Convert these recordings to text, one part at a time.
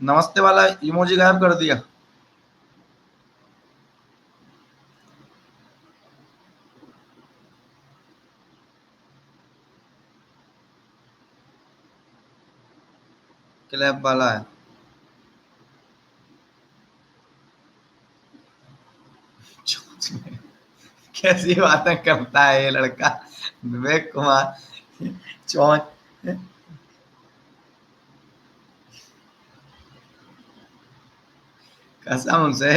नमस्ते वाला इमोजी गायब कर दिया। क्लैप वाला है। कैसी बातें करता है ये लड़का विवेक कुमार चौन। कसम से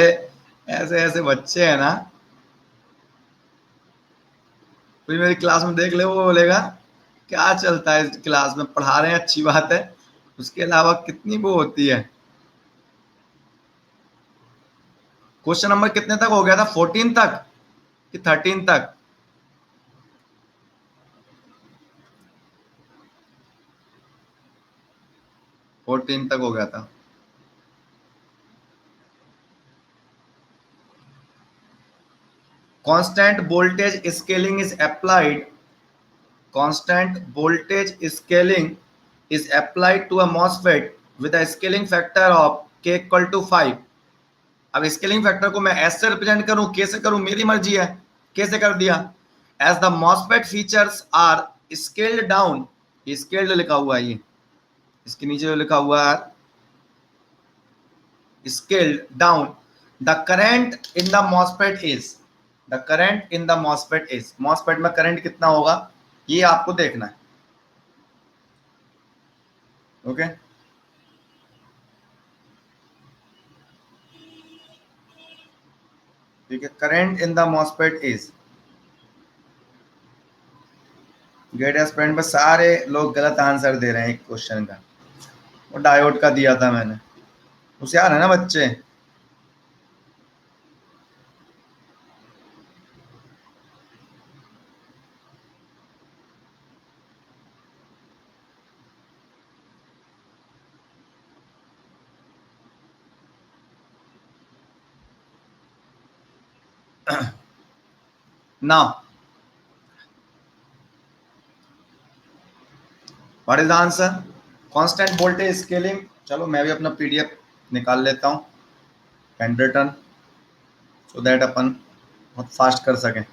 ऐसे ऐसे बच्चे हैं ना, कोई मेरी क्लास में देख ले वो बोलेगा क्या चलता है इस क्लास में, पढ़ा रहे हैं अच्छी बात है, उसके अलावा कितनी वो होती है। क्वेश्चन नंबर कितने तक हो गया था, 14 तक कि 13 तक? 14 तक हो गया था। Constant voltage scaling is applied, constant voltage scaling is applied to a MOSFET with a scaling factor of k equal to 5। अब स्केलिंग फैक्टर को मैं एस से रिप्रेजेंट करूं, के से करूं, मेरी मर्जी है, कैसे कर दिया। As the MOSFET features are scaled down, scaled लिखा हुआ है ये, इसके नीचे जो लिखा हुआ है scaled down, the current in the MOSFET is, the current in the MOSFET is, MOSFET में करंट कितना होगा ये आपको देखना है। ओके ठीक है, current in the MOSFET is, GATE aspirant पे सारे लोग गलत आंसर दे रहे हैं एक क्वेश्चन का, वो डायोड का दिया था मैंने, होशियार है ना बच्चे। Now what is the answer, constant voltage scaling. चलो मैं भी अपना पीडीएफ निकाल लेता हूँ हैंड रिटन, सो दैट अपन बहुत फास्ट कर सकें।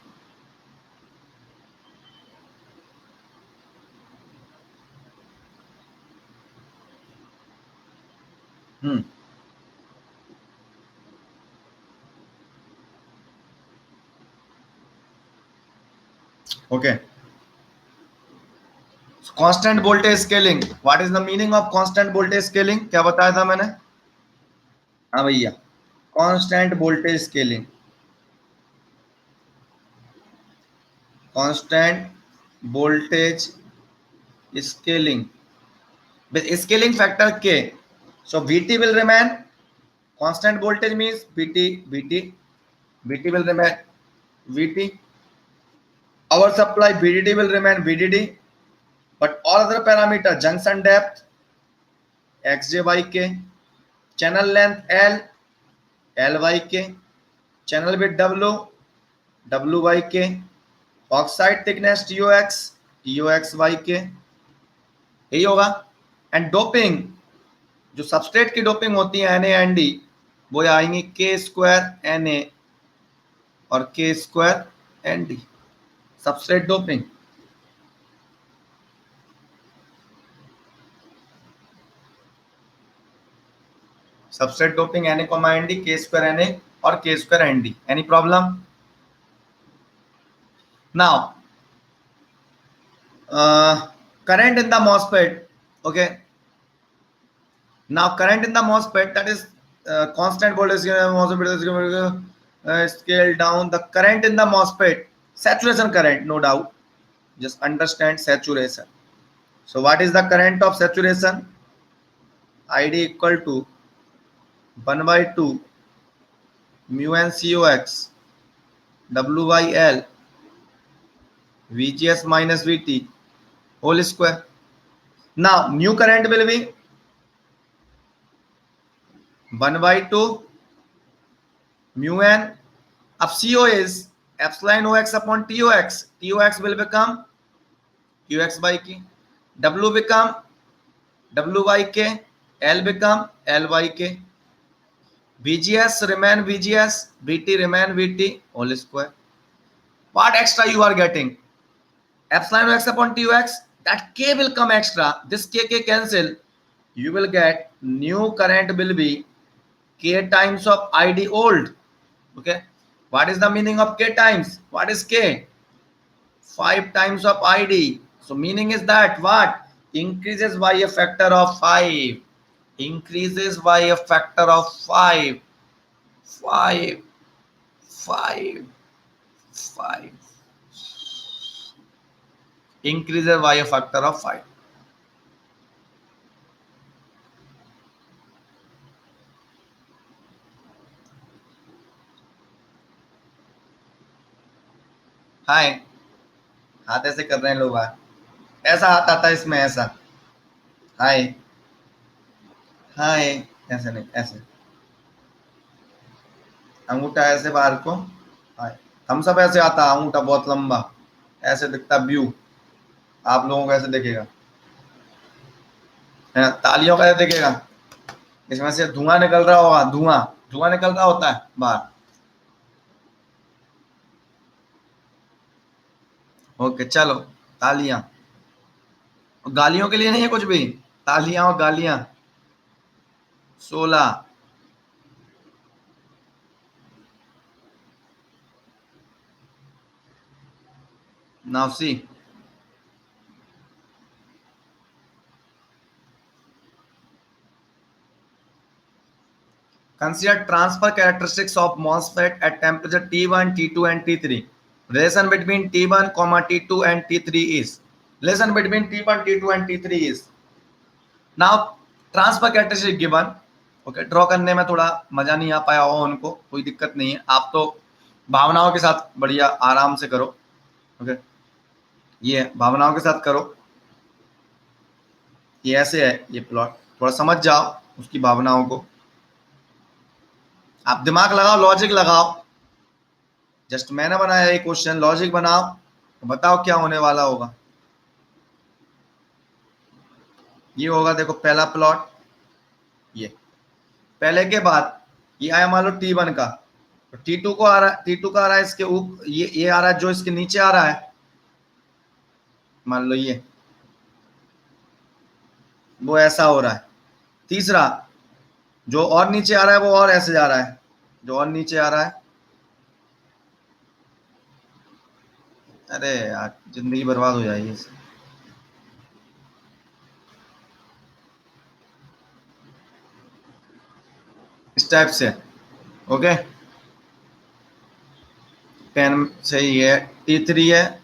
Okay, constant voltage scaling, what is the meaning of constant voltage scaling, क्या बताया था मैंने? हाँ भैया, constant voltage scaling, constant voltage scaling with scaling factor k, so vt will remain, constant voltage means vt will remain vt, our supply vdd will remain vdd, but all other parameter, junction depth xj by k, channel length l by k, channel width w by k, oxide thickness tox by k, यही होगा। And doping, जो substrate की doping होती है Na&D, वो आएंगी के square Na और के square Nd, substrate doping. Substrate doping Na, Nd, के स्क्वायर Na और के square Nd। Any problem? Now current in the MOSFET, okay, now current in the MOSFET, that is constant voltage scale down, the current in the MOSFET, saturation current, no doubt, just understand saturation. So what is the current of saturation? id equal to 1 by 2 mu n cox w by l vgs minus vt whole square. Now new current will be 1 by 2 mu n, अब co is epsilon ox upon tox, tox will become qx by k, w become w by k, L become Lyk. VGS remain VGS, VT remain VT whole square. What extra you are getting? Epsilon x upon TUX, that K will come extra. This K cancel. You will get new current will be K times of ID old. Okay. What is the meaning of K times? What is K? 5 times of ID. So meaning is that what? Increases by a factor of 5. Increases by a factor of 5. 5. 5. 5. Increases by a factor of 5. हाय, हाथ ऐसे कर रहे हैं लोग, ऐसा हाथ आता है इसमें, ऐसा हाय हाय, ऐसे नहीं, ऐसे अंगूठा ऐसे बाहर को, हाय। हम सब ऐसे आता, अंगूठा बहुत लंबा ऐसे दिखता व्यू, आप लोगों को ऐसे दिखेगा, है ना? तालियों का ऐसे दिखेगा, इसमें से धुआं निकल रहा होगा, धुआं निकल रहा होता है बाहर। ओके चलो, तालियां, गालियों के लिए नहीं है कुछ भी, तालियां और गालियां। 16 now see, consider transfer characteristics of MOSFET at temperature T1, T2 and T3. Relation between T1, T2 and T3 is, relation between T1, T2 and T3 is, now transfer characteristic given. Okay, draw करने में थोड़ा मजा नहीं आ पाया हो उनको, कोई दिक्कत नहीं है, आप तो भावनाओं के साथ बढ़िया आराम से करो। ओके, ये भावनाओं के साथ करो, ये ऐसे है, ये प्लॉट थोड़ा समझ जाओ उसकी भावनाओं को, आप दिमाग लगाओ, लॉजिक लगाओ। जस्ट मैंने बनाया ये क्वेश्चन, लॉजिक बनाओ, बताओ क्या होने वाला होगा। ये होगा, देखो पहला प्लॉट, ये पहले के बाद ये आया मान लो T1 का, तो T2 को आ रहा है, T2 का आ रहा है इसके ऊपर, ये आ रहा है जो इसके नीचे आ रहा है, मान लो ये, वो ऐसा हो रहा है। तीसरा जो और नीचे आ रहा है वो और ऐसे जा रहा है, जो और नीचे आ रहा है, अरे यार जिंदगी बर्बाद हो जाएगी इससे। इस टाइप से, ओके, पेन से ये T3 है,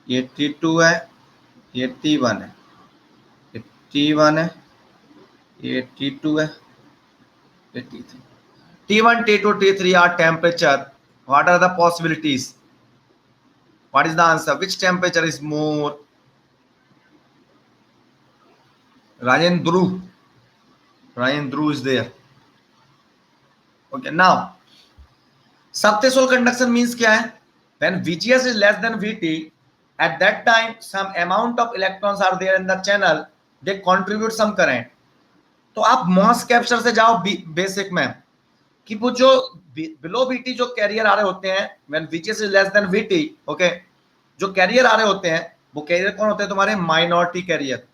ये T2 है, ये T1 है, ये T1 है, ये T2 है, ये T3। T1, T2, T3 are temperature. What are the possibilities? What is the answer? Which temperature is more? Rajendru. Rajendru is there. Okay, now subthreshold conduction means क्या है? When VGS is less than VT, at that time some amount of electrons are there in the channel, they contribute some current. तो आप moss capture से जाओ basic में, कि वो जो बिलो VT जो कैरियर आ रहे होते हैं, when VGS is less than VT, okay, जो कैरियर आ रहे होते हैं वो कैरियर कौन होते हैं? तुम्हारे माइनॉरिटी कैरियर,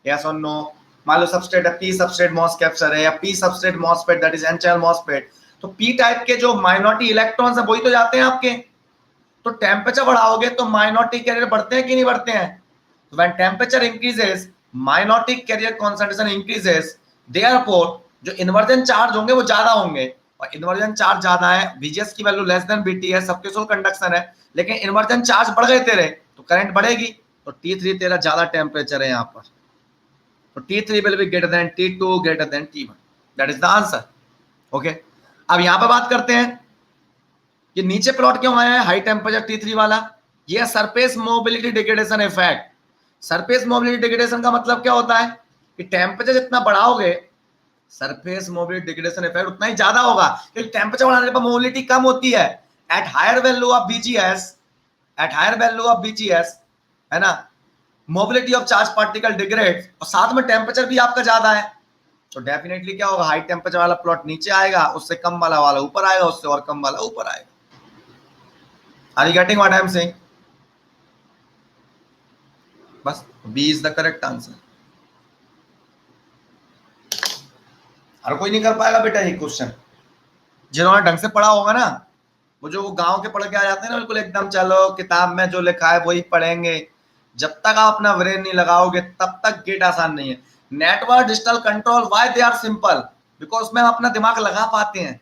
यस और नो। मान लो सबस्ट्रेट है, पी सबस्ट्रेट मॉस कैप्चर है, या P substrate MOSFET, that is an channel MOSFET, तो पी टाइप के जो माइनॉरिटी इलेक्ट्रॉन्स है वही तो जाते हैं आपके। तो टेम्परेचर बढ़ाओगे तो माइनॉरिटी कैरियर बढ़ते हैं कि नहीं बढ़ते हैं? When temperature increases, minority carrier concentration increases, therefore जो इन्वर्जन चार्ज होंगे वो ज्यादा होंगे, और इन्वर्जन चार्ज ज्यादा है, VGS की वैल्यू लेस देन VT है, सबथ्रेशोल्ड कंडक्शन है, लेकिन इन्वर्जन चार्ज बढ़ गए तेरे तो करंट बढ़ेगी, तो T3 तेरा ज्यादा टेम्परेचर है यहाँ पर, तो T3 will be greater than T2 greater than T1, that is the answer. Okay, अब यहाँ पे बात करते हैं, ये नीचे प्लॉट क्यों आया है हाई टेम्परेचर T3 वाला? ये surface mobility degradation effect. Surface mobility degradation का मतलब क्या होता है कि टेम्परेचर जितना बढ़ाओगे, सरफेस मोबिलिटी डिग्रेडेशन इफेक्ट उतना ही ज्यादा होगा, क्योंकि टेम्परेचर बढ़ाने पर मोबिलिटी कम होती है। At higher value of VGS, at higher value of VGS, है ना, mobility of charge particle degrade, और साथ में टेम्परेचर भी आपका ज्यादा है, तो डेफिनेटली क्या होगा, हाई टेम्परेचर वाला प्लॉट नीचे आएगा, उससे कम वाला वाला ऊपर आएगा, उससे और कम वाला ऊपर आएगा। Are you getting what I am saying? बस B is the correct answer. हर कोई नहीं कर पाएगा बेटा ये क्वेश्चन, जिन्होंने ढंग से पढ़ा होगा ना, वो जो वो गांव के पढ़ के आ जाते हैं ना बिल्कुल एकदम, चलो किताब में जो लिखा है वही पढ़ेंगे, जब तक आप अपना ब्रेन नहीं लगाओगे तब तक गेट आसान नहीं है। Network digital control why they are simple, because उसमें हम अपना दिमाग लगा पाते हैं।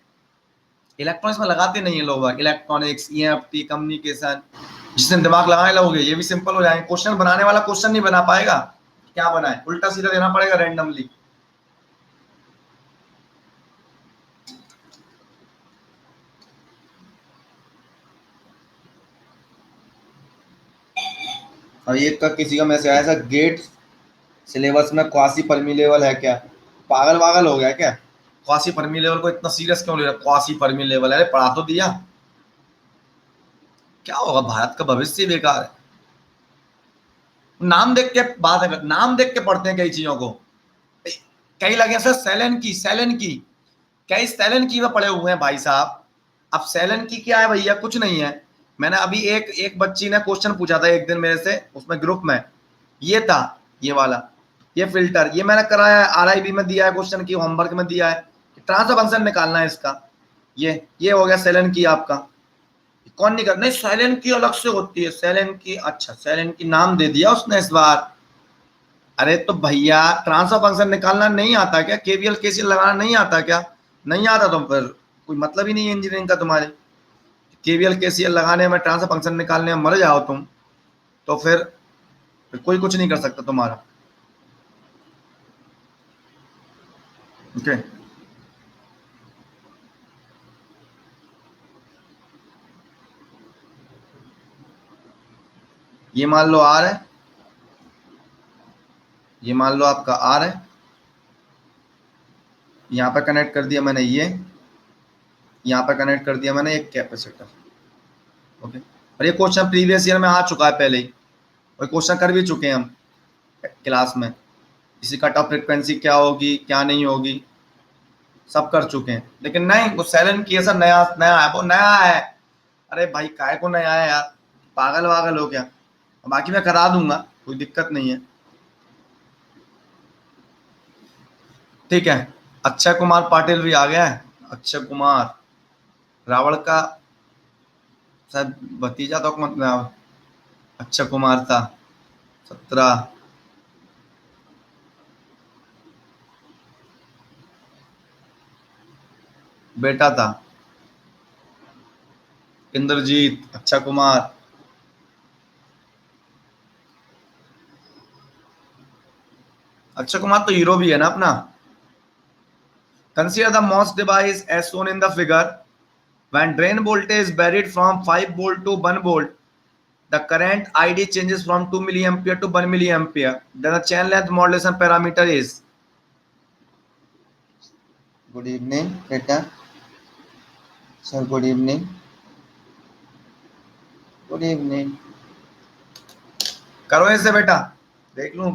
इलेक्ट्रॉनिक्स में लगाते नहीं है लोग, इलेक्ट्रॉनिक्स, ईएफटी, कम्युनिकेशन, जिस दिन दिमाग लगाने लगोगे ये भी सिंपल हो जाएंगे। क्वेश्चन बनाने वाला क्वेश्चन नहीं बना पाएगा, क्या बनाए, उल्टा सीधा देना पड़ेगा रैंडमली। और ये का किसी का मैसेज आया था, गेट सिलेबस में क्वासी फर्मी लेवल है क्या? पागल वागल हो गया क्या? क्वासी फर्मी लेवल को इतना सीरियस क्यों ले रहा? क्वासी फर्मी लेवल है, पढ़ा तो दिया, क्या होगा, भारत का भविष्य बेकार है। नाम देख के बात है, नाम देख के पढ़ते हैं कई चीजों को, कई लगे सर सैलन की कई सैलन की में पढ़े हुए हैं भाई साहब। अब सैलन की क्या है भैया, कुछ नहीं है। मैंने अभी एक बच्ची ने क्वेश्चन पूछा था एक दिन मेरे से, उसमें ग्रुप में ये था, ये वाला, ये फिल्टर, ये मैंने कराया है, आरआईबी में दिया है क्वेश्चन की, होमवर्क में दिया है, ट्रांसफर फंक्शन निकालना है इसका। ये हो गया सैलन की आपका। कौन नहीं कर, नहीं सैलन की अलग से होती है, सैलन की, अच्छा सैलन की नाम दे दिया उसने इस बार। अरे तो भैया ट्रांसफर फंक्शन निकालना नहीं आता क्या? केवीएल केसीएल लगाना नहीं आता क्या? नहीं आता तो फिर कोई मतलब ही नहीं है इंजीनियरिंग का तुम्हारे। केवीएल केसीएल लगाने में, ट्रांसफर फंक्शन निकालने में मर जाओ तुम, तो फिर कोई कुछ नहीं कर सकता तुम्हारा। ओके ये मान लो आर है, ये मान लो आपका आर है, यहाँ पे कनेक्ट कर दिया मैंने, ये यहाँ पे कनेक्ट कर दिया मैंने एक कैपेसिटर। ओके, और ये क्वेश्चन प्रीवियस ईयर में आ चुका है पहले ही, और क्वेश्चन कर भी चुके हैं हम क्लास में, इसी कट ऑफ फ्रिक्वेंसी क्या होगी क्या नहीं होगी सब कर चुके हैं। लेकिन नहीं, वो सैलन की ऐसा नया नया है, वो नया है। अरे भाई काय को नया है यार, पागल वागल हो क्या? बाकी मैं करा दूंगा, कोई दिक्कत नहीं है। ठीक है, अक्षय कुमार पाटिल भी आ गया है। अक्षय कुमार रावण का शायद भतीजा तो मतलब अक्षय कुमार था, 17। बेटा था इंद्रजीत, अक्षय कुमार। अक्षय कुमार तो हीरो भी है ना अपना। Consider the MOS device as shown in the figure. When drain voltage is varied from 5 volt to 1 volt, the current ID changes from 2 milliampere to 1 milliampere. Then the chain length modulation parameter is. Good evening, beta. Sir, good evening. Good evening. करो ऐसे बेटा, देख लूं।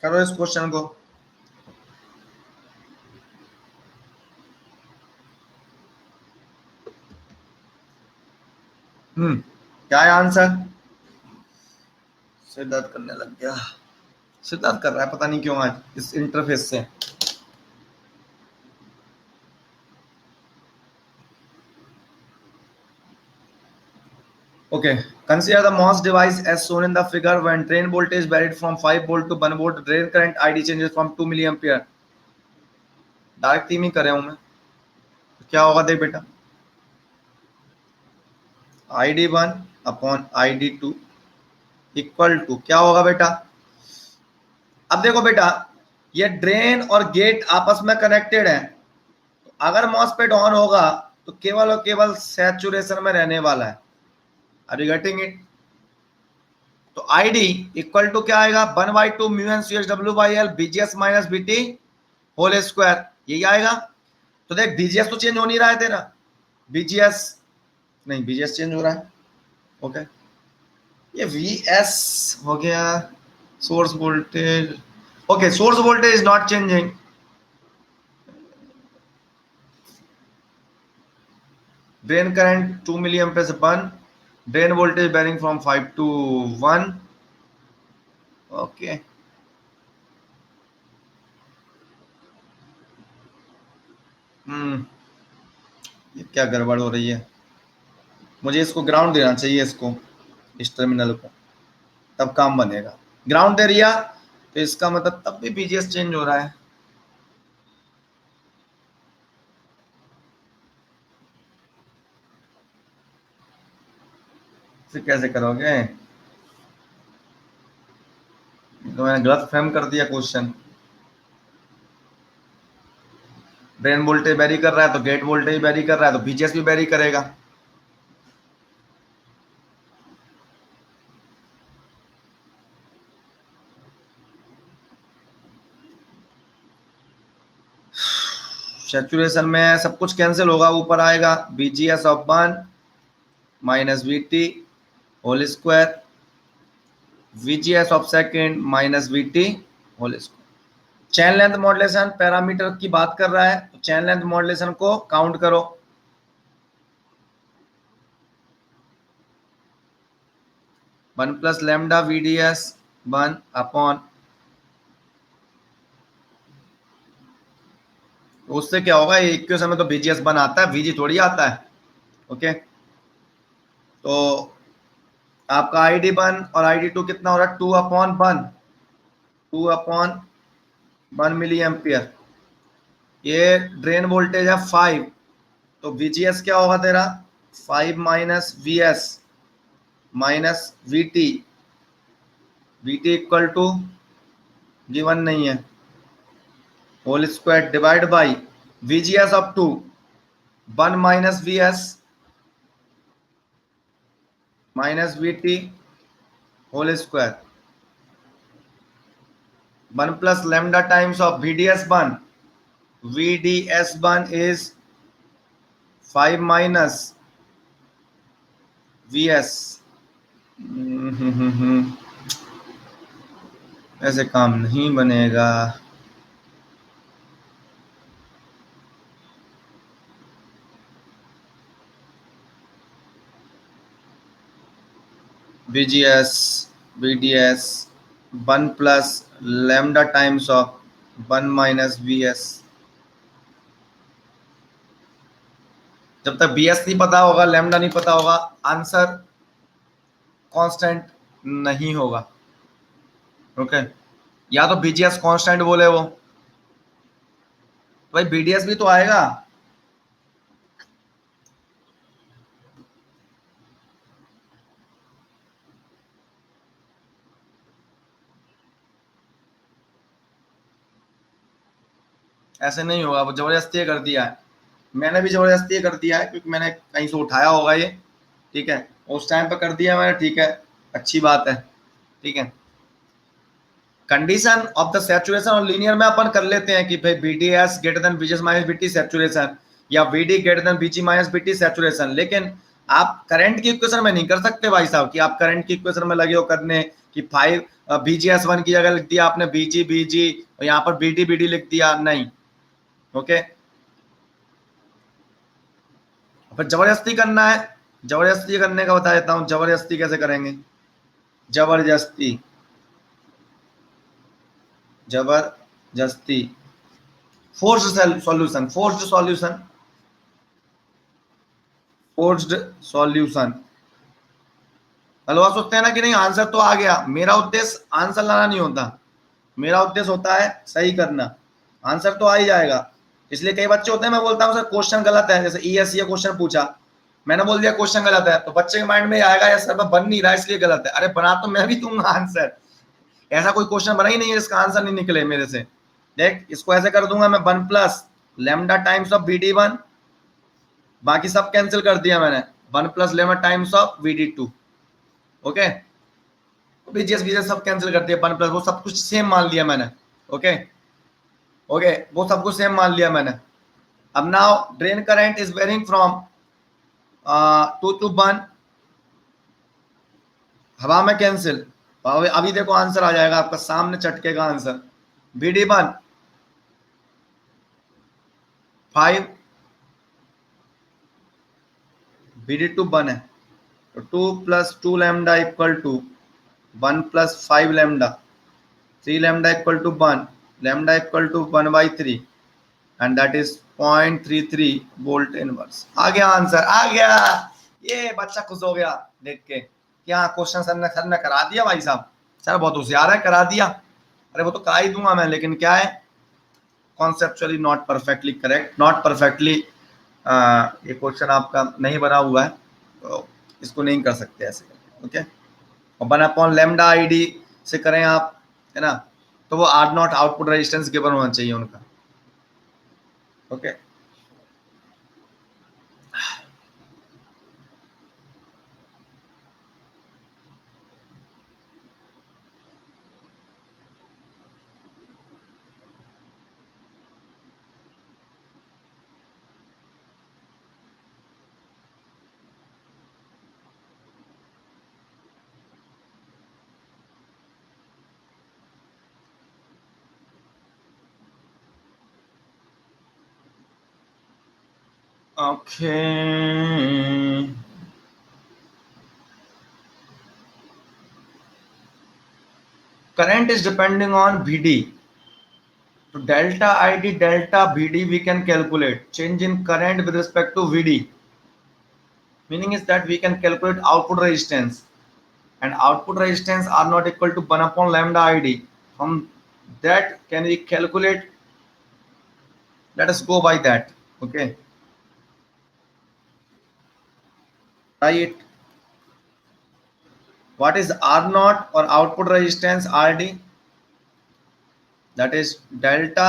करो इस question को। क्या है आंसर? सिर दर्द करने लग गया, सिर दर्द कर रहा है पता नहीं क्यों आज इस इंटरफेस से। Okay, consider the MOS device as shown in the figure. When drain voltage varied from 5 volt to 1 volt, drain current ID changes from 2 milliampere. Direct theme ही कर रहा हूं मैं, तो क्या होगा देख बेटा, ID1 upon ID2 equal to क्या होगा बेटा? अब देखो बेटा, ये ड्रेन और गेट आपस में कनेक्टेड है, तो अगर मॉसफेट ऑन होगा तो केवल और केवल सैचुरेशन में रहने वाला है। Are you getting it? तो आईडी इक्वल टू क्या आएगा, 1/2 mu N C H W by L VGS minus VT whole square, यही आएगा। तो देख बीजीएस तो चेंज हो नहीं रहा है तेरा, बीजीएस नहीं, बीजीएस चेंज हो रहा है। ओके, ये वीएस हो गया, source voltage. Okay, source voltage is not changing, drain current 2 milli ampere से 1, drain voltage varying from 5 to 1। Okay, ये क्या गड़बड़ हो रही है, मुझे इसको ग्राउंड देना चाहिए, इसको इस टर्मिनल को, तब काम बनेगा। ग्राउंड दे दिया तो इसका मतलब तब भी बीजीएस चेंज हो रहा है। फिर कैसे करोगे, तो मैंने गलत फ्रेम कर दिया क्वेश्चन। ड्रेन वोल्टेज वेरी कर रहा है तो गेट वोल्टेज वेरी कर रहा है, तो बीजीएस भी वेरी करेगा। सैचुरेशन में सब कुछ कैंसिल होगा, ऊपर आएगा VGS of 1 minus VT whole square, VGS of second minus VT whole square. Channel length modulation parameter की बात कर रहा है, तो चैन लेंथ मॉड्यूलेशन को काउंट करो। 1 प्लस लैम्डा VDS 1 अपॉन, उससे क्या होगा, इक्वेशन में तो VGS 1 आता है, VG थोड़ी आता है। ओके, तो आपका ID1 और ID2 कितना हो रहा है, 2/1, 2/1 मिली एम्पियर। ये ड्रेन वोल्टेज है 5, तो VGS क्या होगा तेरा, 5 minus VS minus VT, VT equal to given नहीं है, whole square divide by VGS of 2 1 minus VS minus VT whole square, 1 plus lambda times of VDS1, VDS1 is 5 minus VS। ऐसे काम नहीं बनेगा। VGS VDS 1 plus lambda times of 1 minus VS। जब तक BS नहीं पता होगा, लैम्डा नहीं पता होगा, आंसर कांस्टेंट नहीं होगा। ओके, या तो BGS कांस्टेंट बोले वो, भाई BDS भी तो आएगा। ऐसे नहीं होगा, वो जबरदस्ती कर दिया है, मैंने भी जबरदस्ती कर दिया है, क्योंकि मैंने कहीं से उठाया होगा ये, ठीक है, उस टाइम पर कर दिया मैंने, ठीक है, अच्छी बात है, ठीक है। कंडीशन ऑफ द सैचुरेशन और लीनियर में अपन कर लेते हैं कि भाई VDS greater than VGS minus VT saturation, या VD greater then VG minus VT saturation. लेकिन आप करंट की इक्वेशन में नहीं कर सकते भाई साहब, कि आप करंट की इक्वेशन में लगे हो करने कि 5 VGS1 की जगह लिख दिया आपने BG और यहाँ पर BD लिख दिया, नहीं। ओके, फिर जबरदस्ती करना है, जबरदस्ती करने का बता देता हूं, जबरदस्ती कैसे करेंगे। जबरदस्ती जबरदस्ती forced solution, forced solution, forced solution. हलवा सोचते हैं ना कि नहीं आंसर तो आ गया, मेरा उद्देश्य आंसर लाना नहीं होता, मेरा उद्देश्य होता है सही करना, आंसर तो आ ही जाएगा। इसलिए कई बच्चे होते हैं, मैं बोलता हूँ सर क्वेश्चन गलत है, जैसे ESC क्वेश्चन पूछा, मैंने बोल दिया क्वेश्चन गलत है, तो बच्चे के माइंड में आएगा यार सर बन नहीं रहा इसलिए गलत है। अरे बना तो मैं भी दूंगा आंसर, ऐसा कोई क्वेश्चन बना ही नहीं है जिसका आंसर नहीं निकले मेरे से। देख इसको ऐसे कर दूंगा मैं, 1 plus lambda times of BD1 बाकी सब कैंसिल कर दिया मैंने, 1 plus lemma times of VD2। Okay, BGS BGS सब कैंसिल कर दिया, 1 प्लस वो सब कुछ सेम मान लिया मैंने। ओके ओके, वो सब कुछ सेम मान लिया मैंने। अब now drain current is varying from 2 to 1, हवा में कैंसिल। अभी देखो आंसर आ जाएगा आपका सामने, चटके का आंसर। VD1 5, VD2 1 है, तो 2 plus 2 lambda equal to 1 plus 5 lambda, 3 lambda equal to 1, lambda equal to 1/3, and that is 0.33 volt inverse. आ गया आंसर, आ गया। ये बच्चा खुश हो गया देख के, क्या क्वेश्चन सर ने करा दिया भाई साहब, सर बहुत होशियार है, करा दिया। अरे वो तो करा ही दूंगा मैं, लेकिन क्या है, conceptually not perfectly correct, not perfectly ये क्वेश्चन आपका नहीं बना हुआ है, तो इसको नहीं कर सकते ऐसे करके। ओके, और 1/λ/ID से करें आप, है ना, तो वो R0 आउटपुट रेजिस्टेंस गिवन होना चाहिए उनका। Okay, okay, current is depending on VD. So delta ID, delta VD we can calculate. Change in current with respect to VD. Meaning is that we can calculate output resistance. And output resistance are not equal to 1/λ/ID. From that, can we calculate? Let us go by that. Okay. Try it. What is R0 or output resistance RD? That is delta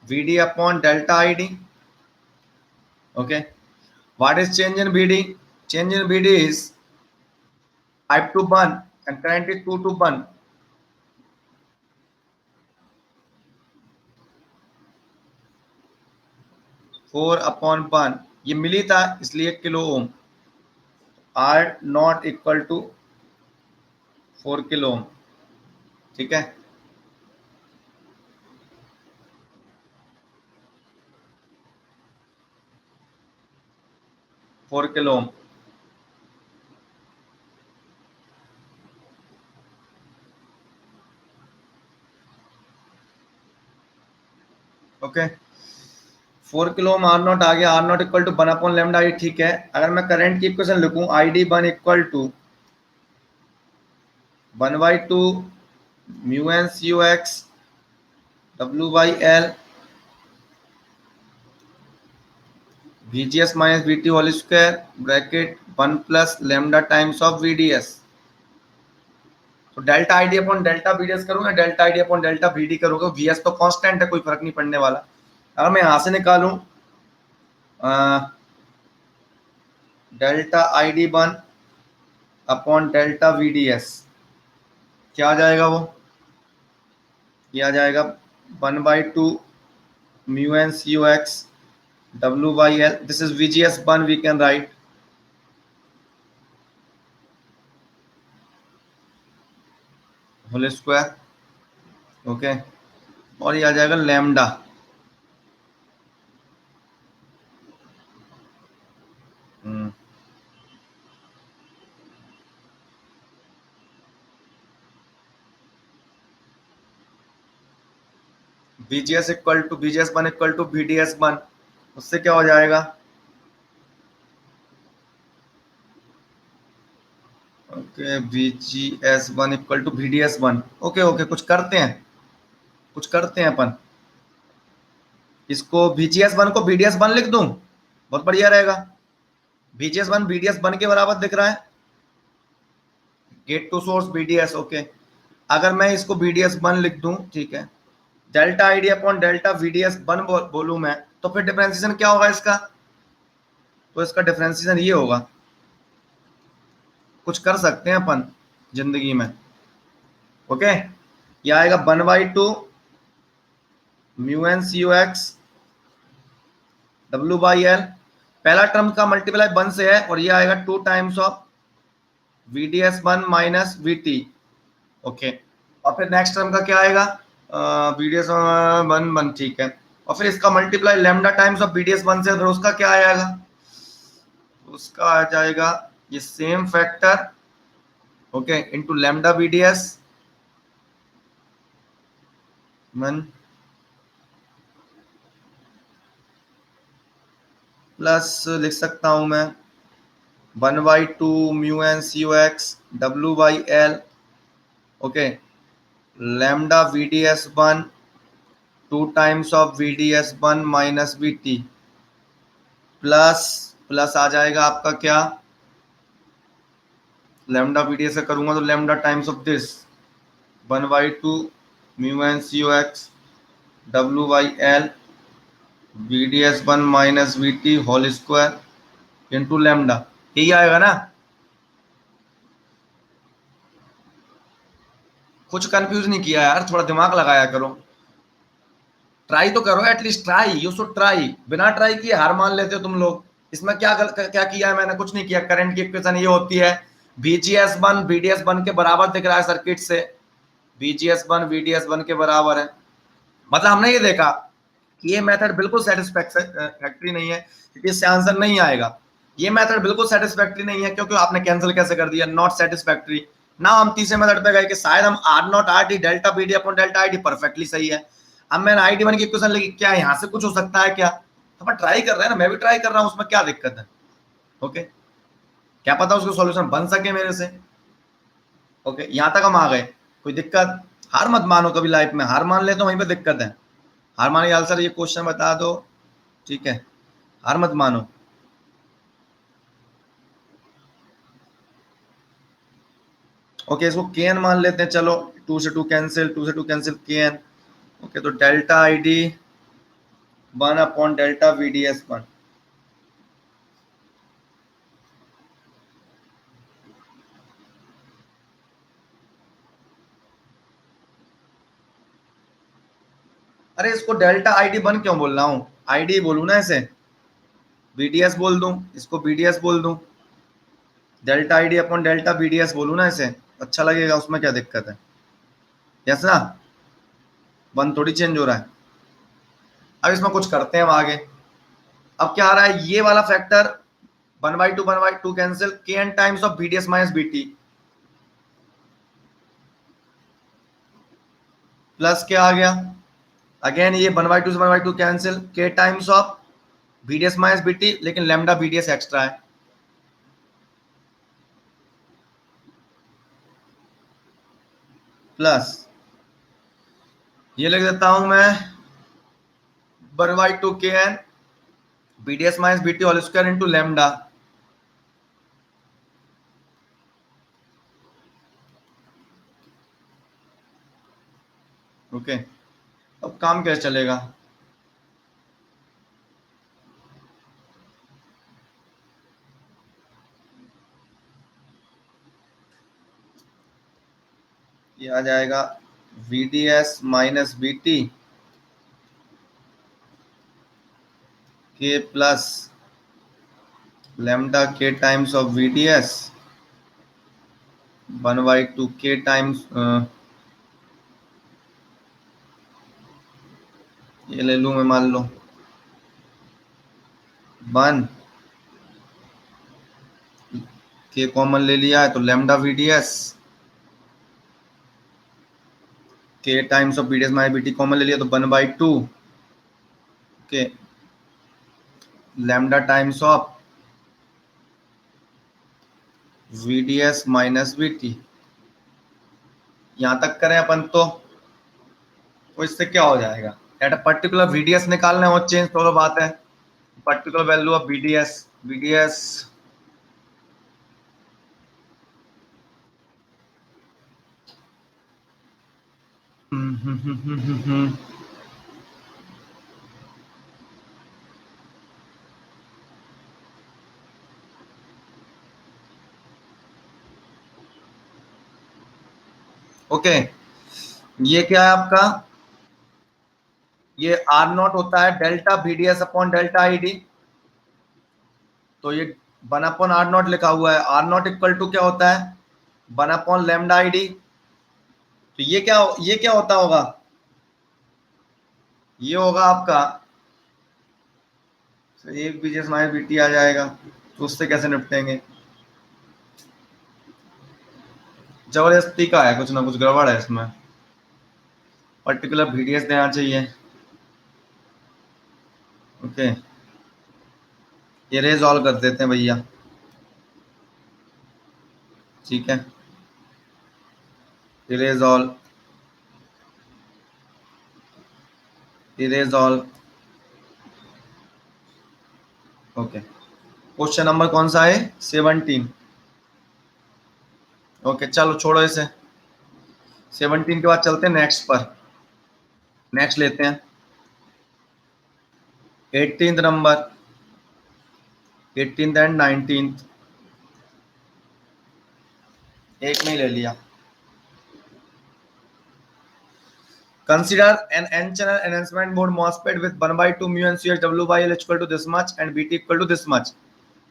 VD upon delta ID. Okay. What is change in VD? Change in VD is 5 to 1 and current is 2 to 1. Four upon 1 ये milli था, इसलिए kilo ohm. R0 equal to 4 kilo ohm. ठीक है, four kilo ohm. Okay, 4 kilo ohm R0 आ गया। R0 equal to 1/λ। ठीक है, अगर मैं करंट की इक्वेशन लिखूं, ID1 equal to 1/2 μN CoX W/L VGS minus VT whole square bracket 1 plus lambda times of VDS। तो delta ID upon delta VDS करूंगा, delta ID upon delta VD करूंगा। VS तो कांस्टेंट है, कोई फर्क नहीं पड़ने वाला। अगर मैं यहां से निकालूं delta ID1 upon delta VDS, क्या आ जाएगा वो, ये आ जाएगा 1/2 μN CoX W/L। This is VGS1, we can write whole square. Okay, और ये आ जाएगा lambda. VGS equal to VGS1 equal to VDS1, उससे क्या हो जाएगा, okay VGS1 equal to VDS1। Okay okay, कुछ करते हैं, कुछ करते हैं अपन। इसको VGS1 को VDS1 लिख दूं, बहुत बढ़िया रहेगा। VGS1 VDS1 के बराबर दिख रहा है, gate to source VDS। Okay, अगर मैं इसको VDS1 लिख दूं, ठीक है, delta ID upon delta VDS1 बोलूं मैं, तो फिर डिफरेंशिएशन क्या होगा इसका, तो इसका डिफरेंशिएशन ये होगा, कुछ कर सकते हैं अपन जिंदगी में। ओके, ये आएगा 1/2 mu N C U X W/L। पहला टर्म का मल्टीप्लाई 1 से है और ये आएगा 2 times of VDS1 minus VT। Okay, और फिर नेक्स्ट टर्म का क्या आएगा, VDS1 ठीक है, और फिर इसका multiply lambda times of VDS1 से, फिर उसका क्या आएगा, उसका आ जाएगा ये same factor, okay, into lambda VDS1 plus लिख सकता हूं मैं 1/2 mu N C U X W/L, okay, lambda VDS1 2 times of VDS1 minus VT plus plus आ जाएगा आपका क्या, लैम्डा VDS से करूंगा तो lambda times of this 1/2 mu N C U X W/L VDS1 minus VT whole square into lambda, यही आएगा ना। कुछ कंफ्यूज नहीं किया यार, थोड़ा दिमाग लगाया करो, ट्राई तो करो, at least try, you should try. बिना ट्राई किए हार मान लेते हो तुम लोग। इसमें क्या किया है मैंने, कुछ नहीं किया। करंट की इक्वेशन ये होती है VGS1 VDS1 के बराबर दिख रहा है सर्किट से, VGS1 VDS1 के बराबर है। मतलब हमने ये देखा कि ये मेथड बिल्कुल सेटिस्फैक्टरी नहीं है, क्योंकि इससे आंसर नहीं आएगा। ये मेथड बिल्कुल सेटिस्फैक्टरी नहीं है, क्योंकि आपने कैंसिल कैसे कर दिया, नॉट सेटिस्फैक्टरी ना। हम तीसरे मेथड पे गए कि शायद हम R0 RT delta BD upon delta ID perfectly सही है। अब मैंने ID1 की इक्वेशन लिखी, क्या यहाँ से कुछ हो सकता है क्या, अपन ट्राई कर रहे हैं ना, मैं भी ट्राई कर रहा हूँ, उसमें क्या दिक्कत है। ओके, क्या पता उसको सॉल्यूशन बन सके मेरे से। ओके, यहाँ तक हम आ गए, कोई दिक्कत। हार मत मानो कभी लाइफ में, हार मान ले तो वहीं पे दिक्कत है। हार मान के सर ये क्वेश्चन बता दो, ठीक है, हार मत मानो। ओके, इसको के एन मान लेते हैं, चलो 2 से 2 कैंसिल, 2 से 2 कैंसिल, के एन। ओके, तो delta ID1 upon delta VDS1। अरे इसको डेल्टा ID1 क्यों बोल रहा हूँ, ID बोलू ना इसे, VDS बोल दूं, इसको VDS बोल दूं, delta ID upon delta VDS बोलू ना इसे, अच्छा लगेगा, उसमें क्या दिक्कत है। यस ना, वन थोड़ी चेंज हो रहा है। अब इसमें कुछ करते हैं हम आगे। अब क्या आ रहा है, ये वाला factor 1/2 cancel, K N times of VDS minus BT plus क्या आ गया, अगेन ये 1/2 से 1/2 cancel, K times of VDS minus BT, लेकिन लैम्डा VDS एक्स्ट्रा है, प्लस ये लिख देता हूं मैं 1/2 K N VDS minus BT whole square into lambda. Okay, अब काम कैसे चलेगा, ये आ जाएगा VDS minus BT K plus lambda K times of VDS 1/2 के टाइम्स, ये ले लूं मैं, मान लो 1 के कॉमन ले लिया है तो लैम्डा VDS के times of VDS minus BT common ले लिया तो 1/2 के lambda times of VDS minus BT। यहां तक करें अपन तो इससे क्या हो जाएगा, एट अ पर्टिकुलर VDS निकालना हो, चेंज तो बात है, particular value of VDS okay, ये क्या है आपका, ये आर नॉट होता है delta VDS upon delta ID। तो ये 1 अपॉन आर नॉट लिखा हुआ है, आर नॉट इक्वल टू क्या होता है 1 अपॉन लैम्डा ID। तो ये क्या होता होगा, ये होगा आपका, तो एक VGS माइनस VT आ जाएगा, तो उससे कैसे निपटेंगे, जबरदस्ती का है, कुछ ना कुछ गड़बड़ है इसमें, पर्टिकुलर VDS देना चाहिए। ओके, ये रेजॉल्व कर देते हैं भैया, ठीक है, इरेजॉल्व इरेजॉल्व। ओके, क्वेश्चन नंबर कौन सा है 17। ओके चलो छोड़ो इसे, 17 के बाद चलते हैं नेक्स्ट पर, नेक्स्ट लेते हैं 18th number, 18th and 19th, एक में ही ले लिया। Consider an n-channel enhancement mode MOSFET with 1/2 mu and CH WL equal to this much and VT equal to this much.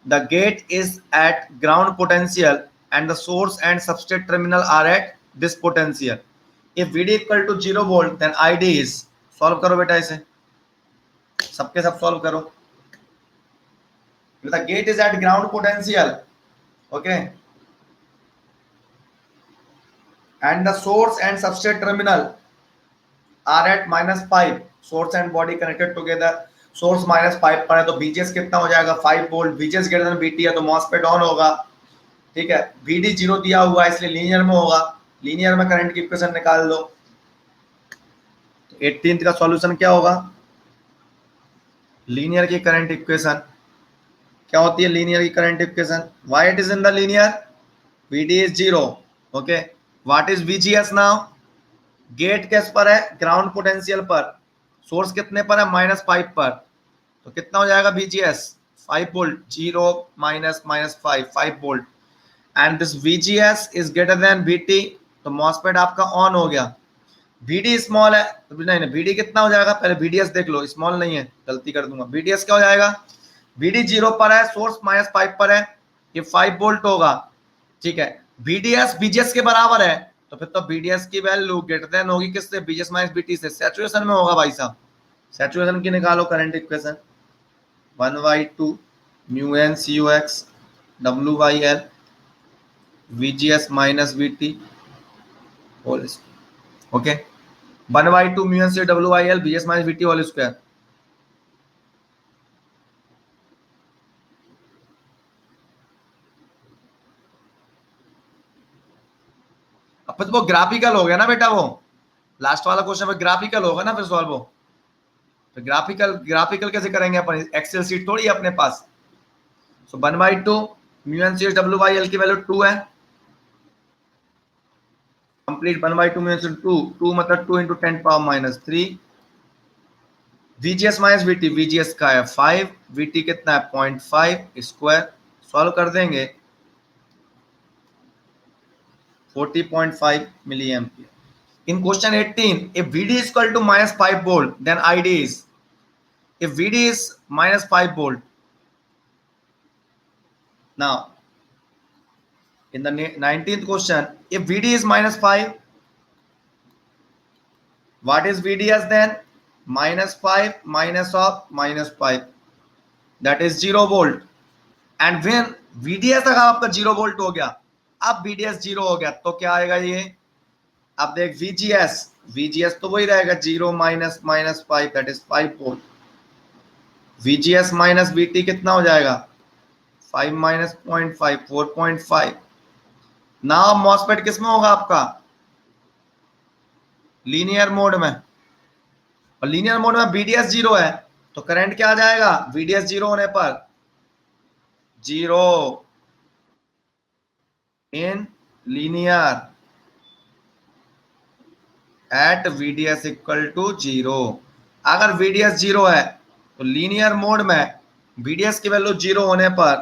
The gate is at ground potential and the source and substrate terminal are at this potential. If VD equal to 0 volt, then ID is, solve करो बेटा इसे, सबके सब solve करो। The gate is at ground potential, okay, and the source and substrate terminal are at -5, source and body connected together, source -5 पर है तो VGS कितना हो जाएगा 5 volt, VGS greater than VT है तो MOSFET ऑन होगा, ठीक है, VD 0 दिया हुआ है इसलिए लीनियर में होगा, लीनियर में करंट की इक्वेशन निकाल लो। 18th का सॉल्यूशन क्या होगा, लीनियर की करंट इक्वेशन क्या होती है, लीनियर की current equation, why it is in the linear, VD is 0, okay, what is VGS now, gate किस पर है ग्राउंड पोटेंशियल पर, सोर्स कितने पर है -5 पर, तो कितना हो जाएगा VGS 5 volt, 0 -5 volt, and this VGS is greater than VT, तो MOSFET आपका ऑन हो गया। VD स्मॉल है तो नहीं, VD कितना हो जाएगा, पहले VDS देख लो, स्मॉल नहीं है गलती कर दूंगा, VDS क्या हो जाएगा, VD 0 पर है, सोर्स -5 पर है, ये 5 वोल्ट होगा, ठीक है, VDS VGS के बराबर है, तो फिर तो VDS की वैल्यू ग्रेटर देन होगी किससे, VGS माइनस VT से, सैचुरेशन में होगा भाई साहब, सैचुरेशन की निकालो current equation, 1/2 mu n CoX WL VGS minus VT whole, okay, 1/2 mu n CoX WL VGS minus VT whole square. अब तो वो ग्राफिकल हो गया ना बेटा, वो लास्ट वाला क्वेश्चन में ग्राफिकल होगा ना फिर सॉल्व हो, तो ग्राफिकल कैसे करेंगे अपन, एक्सेल शीट थोड़ी है अपने पास। सो 1/2 mu n CoX WL की वैल्यू 2 है, कंप्लीट 1/2 mu n 2 मतलब 2 into 10 power -3, VGS minus VT, VGS का है 5, VT कितना है 0.5 स्क्वायर, सॉल्व कर देंगे 40.5 milli ampere. In question 18, if VD is equal to -5 volt, then ID is, if VD is -5 volt, now in the 19th question, if VD is -5, what is VDS then, -5 minus of -5, that is 0 volt, and when VDS अगर आपका 0 volt हो गया, अब VDS 0 हो गया तो क्या आएगा ये, अब देख VGS तो वही रहेगा 0 minus -5 that is 5 volt, VGS minus VT कितना हो जाएगा 5 माइनस 0.5 4.5। नाउ मॉसफेट किस में होगा आपका, लीनियर मोड में, और लीनियर मोड में VDS 0 है तो करंट क्या आ जाएगा, VDS 0 होने पर 0 in linear at VDS equal to 0। अगर VDS 0 है तो लीनियर मोड में VDS की वैल्यू 0 होने पर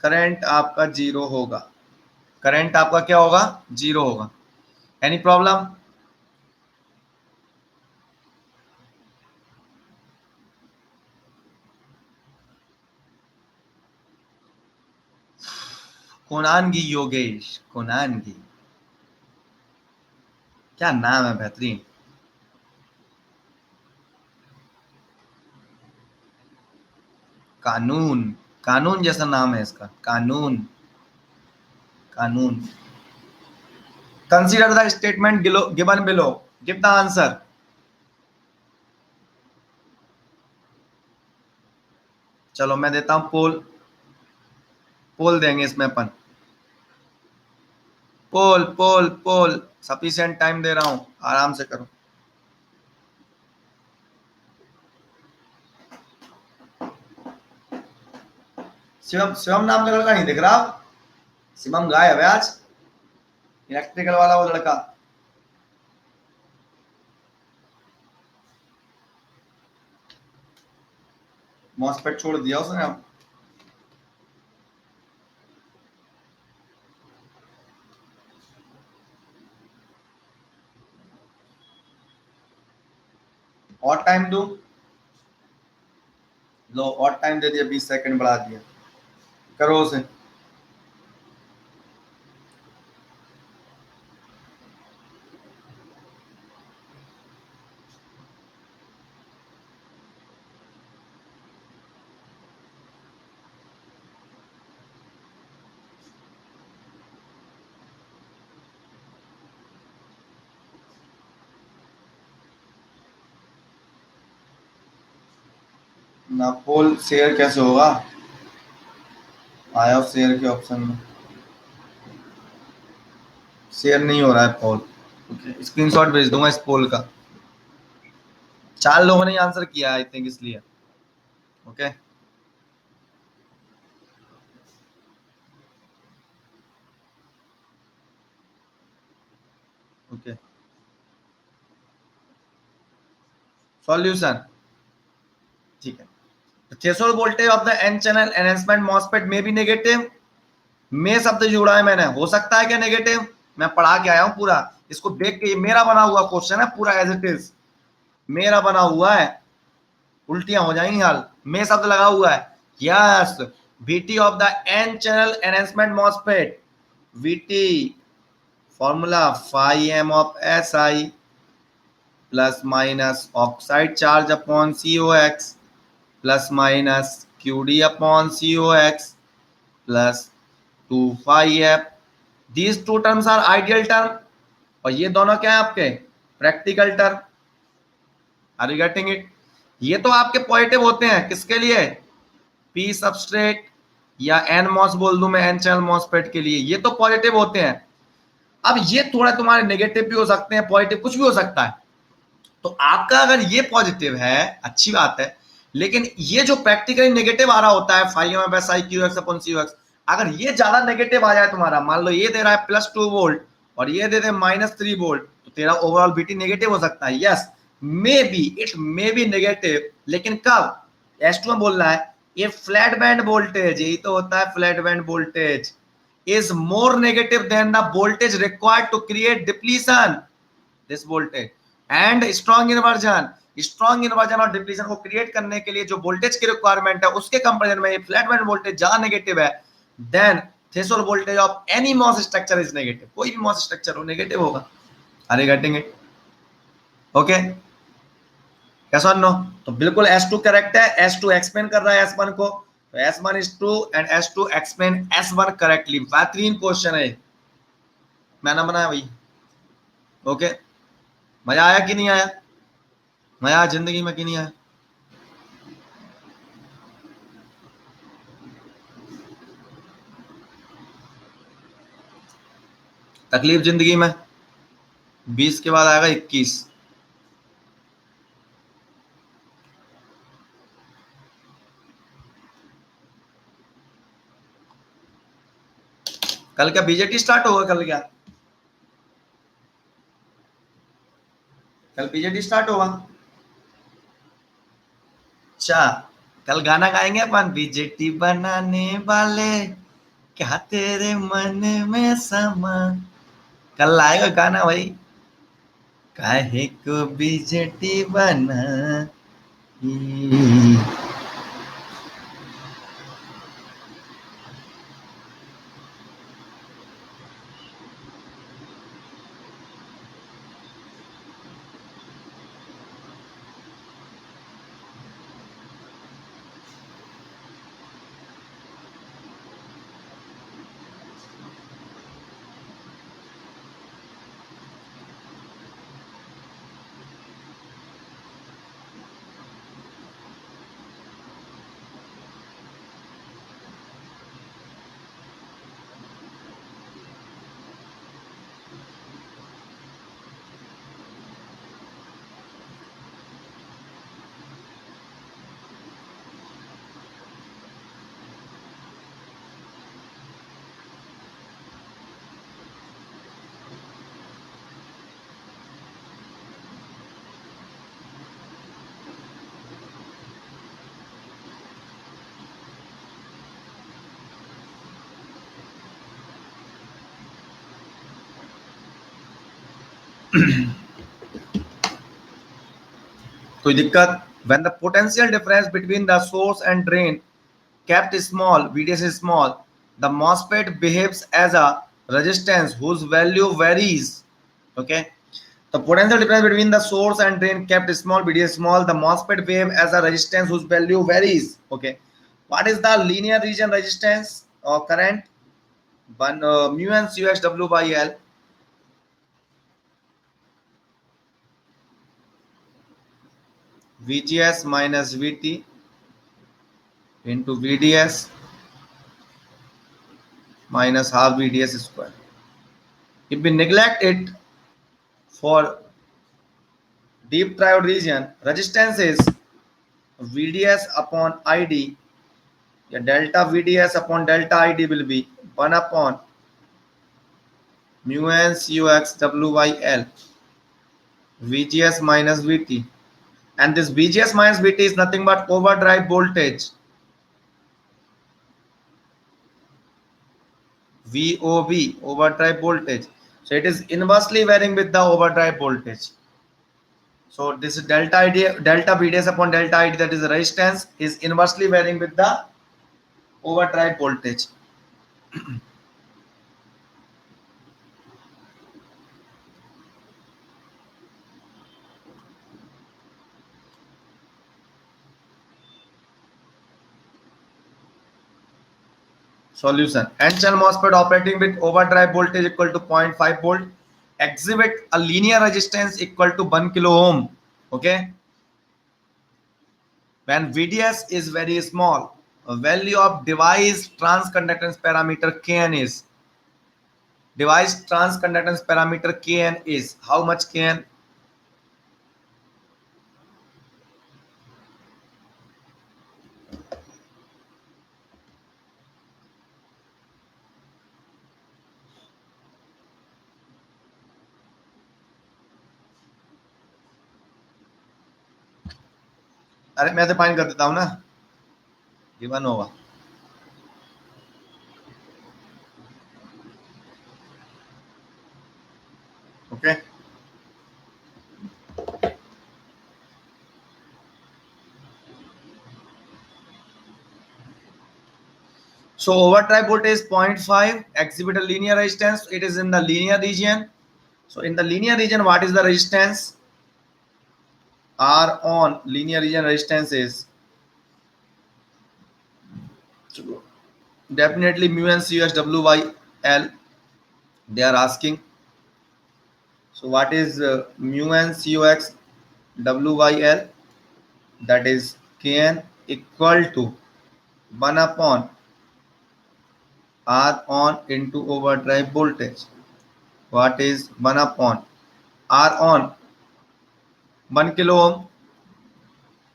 करंट आपका 0 होगा। करंट आपका क्या होगा, 0 होगा। Any problem? कोनानगी योगेश, कोनानगी, क्या नाम है, बेहतरीन। कानून, कानून जैसा नाम है इसका, कानून, कानून। Consider the statement given below, give the answer. चलो मैं देता हूं पोल, पोल देंगे इसमें अपन, पोल पोल पोल, सफिशिएंट टाइम दे रहा हूं, आराम से करो। शिवम, शिवम नाम का लड़का नहीं दिख रहा? शिवम गायब है आज, इलेक्ट्रिकल वाला वो लड़का। मॉसपेट छोड़ दिया उसने अब। और टाइम दो, लो और टाइम दे दिया, 20 सेकंड बढ़ा दिया, करो उसे। ना पोल शेयर कैसे होगा, आया शेयर के ऑप्शन में, शेयर नहीं हो रहा है पोल। ओके, स्क्रीनशॉट भेज दूंगा इस पोल का। 4 लोगों ने आंसर किया आई थिंक, इसलिए। ओके, ओके, सॉल्यूशन, ठीक है। Threshold voltage of the N channel enhancement MOSFET में भी नेगेटिव, में शब्द जुड़ा है मैंने, हो सकता है क्या नेगेटिव? मैं पढ़ा के आया हूं पूरा, इसको देख के, ये मेरा बना हुआ क्वेश्चन है पूरा एज इट इज, मेरा बना हुआ है, उल्टियां हो जाएंगी हाल। में शब्द लगा हुआ है, yes. VT of the N channel enhancement MOSFET, VT formula phi m of SI plus minus oxide charge upon COX plus minus QD upon COX plus 2 phi f। These two terms are ideal term, और ये दोनों क्या है आपके practical term. Are you getting it? ये तो आपके positive होते हैं, किसके लिए? पी सबस्ट्रेट या एन मॉस बोल दूं मैं, एन चैनल मॉसफेट के लिए, ये तो पॉजिटिव होते हैं। अब ये थोड़ा तुम्हारे नेगेटिव भी हो सकते हैं, पॉजिटिव कुछ भी हो सकता है। तो आपका अगर ये पॉजिटिव है, अच्छी बात है, लेकिन ये जो प्रैक्टिकली नेगेटिव आ रहा होता है, phi M S I Q X upon C X, अगर ये ज्यादा नेगेटिव आ जाए तुम्हारा, मान लो ये दे रहा है +2 वोल्ट और ये दे दे -3 वोल्ट, तो तेरा ओवरऑल बीटी नेगेटिव हो सकता है। Yes, may be, it may be negative, लेकिन कब? S2 में बोल रहा है ये फ्लैट बैंड वोल्टेज, यही तो होता है flat band voltage, is more negative than the voltage required to create depletion, this voltage and strong inversion और डिप्लीशन को क्रिएट करने के लिए जो वोल्टेज की रिक्वायरमेंट है, उसके कंपैरिजन में ये फ्लैट बैंड वोल्टेज ज्यादा नेगेटिव है। Then threshold voltage of any MOS structure is negative, कोई भी मॉस स्ट्रक्चर हो नेगेटिव होगा। Are you getting it? Okay, कैसा नो? तो बिल्कुल S2 करेक्ट है, S2 एक्सप्लेन कर रहा है S1 को, तो S1 is true and S2 explain S1 correctly। बेहतरीन क्वेश्चन है, मैंने बनाया भाई। ओके, मजा आया कि नहीं आया? मजा आया जिंदगी में कि नहीं आया? तकलीफ जिंदगी में? 20 के बाद आएगा 21। कल क्या बीजेटी स्टार्ट होगा? कल क्या, कल बीजेटी स्टार्ट होगा? अच्छा, कल गाना गाएंगे अपन, बीजेटी बनाने वाले क्या तेरे मन में समा। कल आएगा गाना भाई, काहे को बीजेटी बना। कोई दिक्कत? When the potential difference between the source and drain kept small, VDS is small, the MOSFET behaves as a resistance whose value varies. Okay. The potential difference between the source and drain kept small, VDS small, the MOSFET behave as a resistance whose value varies. Okay. What is the linear region resistance or current? One mu and CUX W by L. VGS minus VT into VDS minus half VDS square. If we neglect it for deep triode region, resistance is VDS upon ID. Yeah, delta VDS upon delta ID will be 1 upon mu n CUX W by L, VGS minus VT. And this VGS minus VT is nothing but overdrive voltage. VOV, overdrive voltage. So it is inversely varying with the overdrive voltage. So this delta ID, delta VDS upon delta ID, that is the resistance, is inversely varying with the overdrive voltage. Solution: N-channel MOSFET operating with overdrive voltage equal to 0.5 volt exhibit a linear resistance equal to 1 kilo ohm. Okay. When VDS is very small, a value of device transconductance parameter Kn is device transconductance parameter Kn is how much Kn? अरे मैं define कर देता हूं ना, given होगा. Okay. So overdrive voltage is 0.5, exhibit a linear resistance. It is in the linear region. So in the linear region, what is the resistance? R on linear region resistance is definitely mu and CUX W by L. They are asking. So what is mu and CUX W by L? That is Kn equal to 1 upon R on into overdrive voltage. What is 1 upon R on 1 kilo ohm,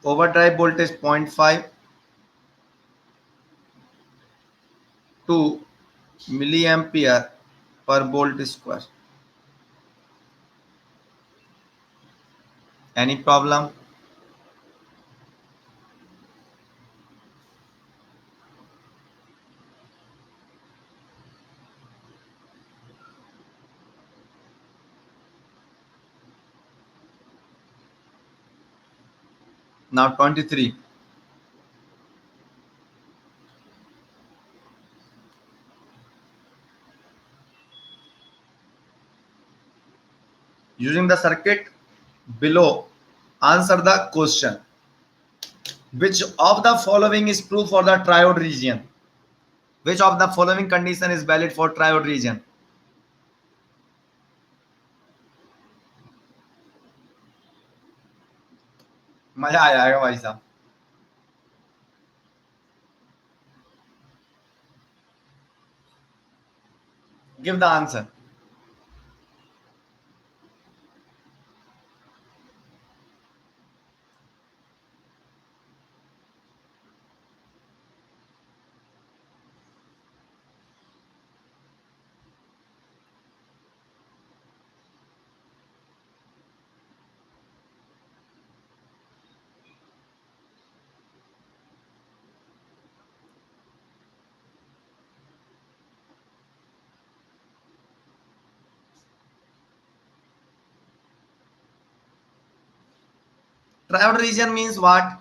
overdrive voltage 0.5 to milliampere per volt square. Any problem? Now 23. Using the circuit below, answer the question. Which of the following is true for the triode region? Which of the following condition is valid for triode region? मजा आ जाएगा भाई साहब. Give the answer. Triode region means what?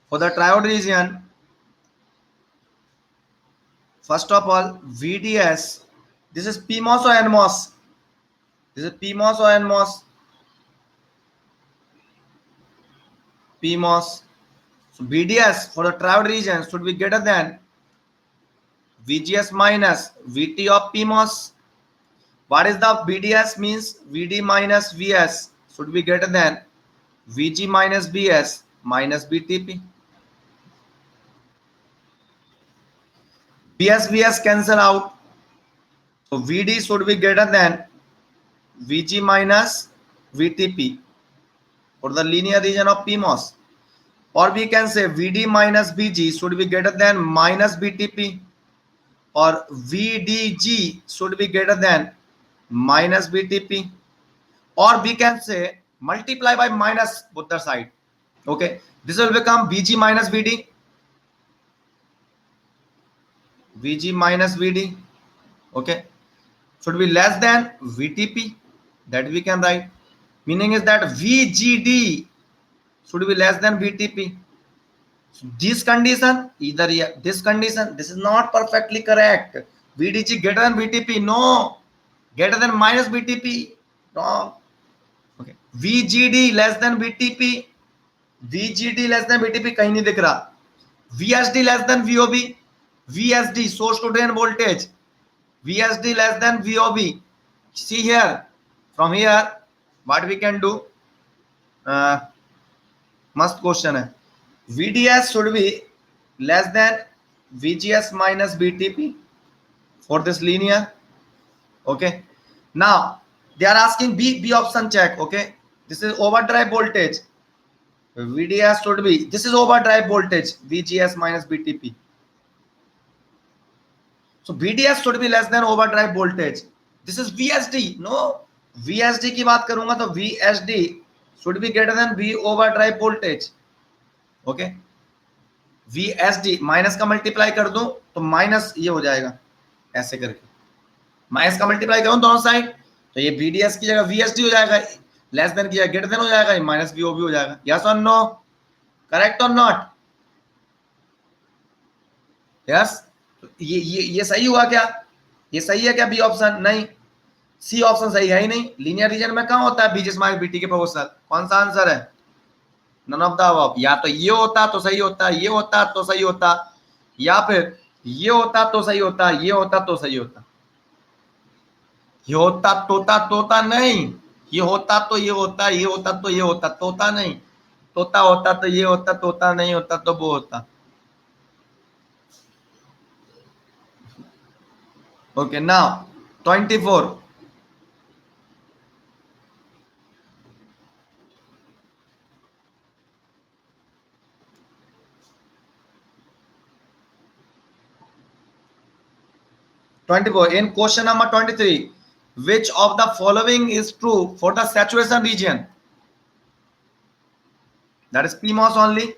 For the triode region, first of all, VDS. This is PMOS or NMOS? This is PMOS or NMOS? PMOS. So VDS for the triode region should be greater than VGS minus VT of PMOS. What is the VDS means? VD minus VS should be greater than VG minus VS minus BTP. VS cancel out. So VD should be greater than VG minus VTP for the linear region of PMOS. Or we can say VD minus VG should be greater than minus BTP, or VDG should be greater than minus BTP, or we can say multiply by minus both the side. Okay, this will become VG minus VD, VG minus VD. Okay, should be less than VTP, that we can write. Meaning is that VGD should be less than VTP. So this condition, either this condition, this is not perfectly correct. VDG greater than VTP, no. Greater than minus VTP, wrong. Okay, VGD less than VTP, VGD less than VTP कहीं नहीं दिख रहा. VSD less than VOB, VSD source to drain voltage, VSD less than VOB. See here, from here, what we can do? मस्त question है. VDS should be less than VGS minus BTP for this linear. Okay, now they are asking B option check. Okay, this is overdrive voltage. VDS should be, this is overdrive voltage, VGS minus BTP. So VDS should be less than overdrive voltage. This is VSD. No, VSD की बात करूंगा तो VSD should be greater than V overdrive voltage. Okay, VSD minus का multiply कर दूं तो minus ये हो जाएगा ऐसे करके. माइनस का मल्टीप्लाई करूं दोनों साइड तो ये VDS की जगह VSD हो जाएगा, लेस देन की जगह ग्रेटर देन हो जाएगा, माइनस VOB हो जाएगा. यस और नो? करेक्ट और नॉट? यस. ये सही हुआ क्या? ये सही है क्या बी ऑप्शन? नहीं, सी ऑप्शन सही है ही नहीं. लीनियर रीजन में कहां होता है VGS माइनस BT के प्रोपोर्शनल? कौन सा आंसर है? None of the above. या तो ये होता तो सही होता, ये होता तो सही होता, या फिर ये होता तो सही होता, ये होता तो सही होता. ये होता तोता, तोता नहीं. ये होता तो ये होता, ये होता तो ये होता, तोता नहीं. तोता होता तो ये होता, तोता नहीं होता तो वो होता. Okay, now 24. In question number 23, which of the following is true for the saturation region? That is PMOS only.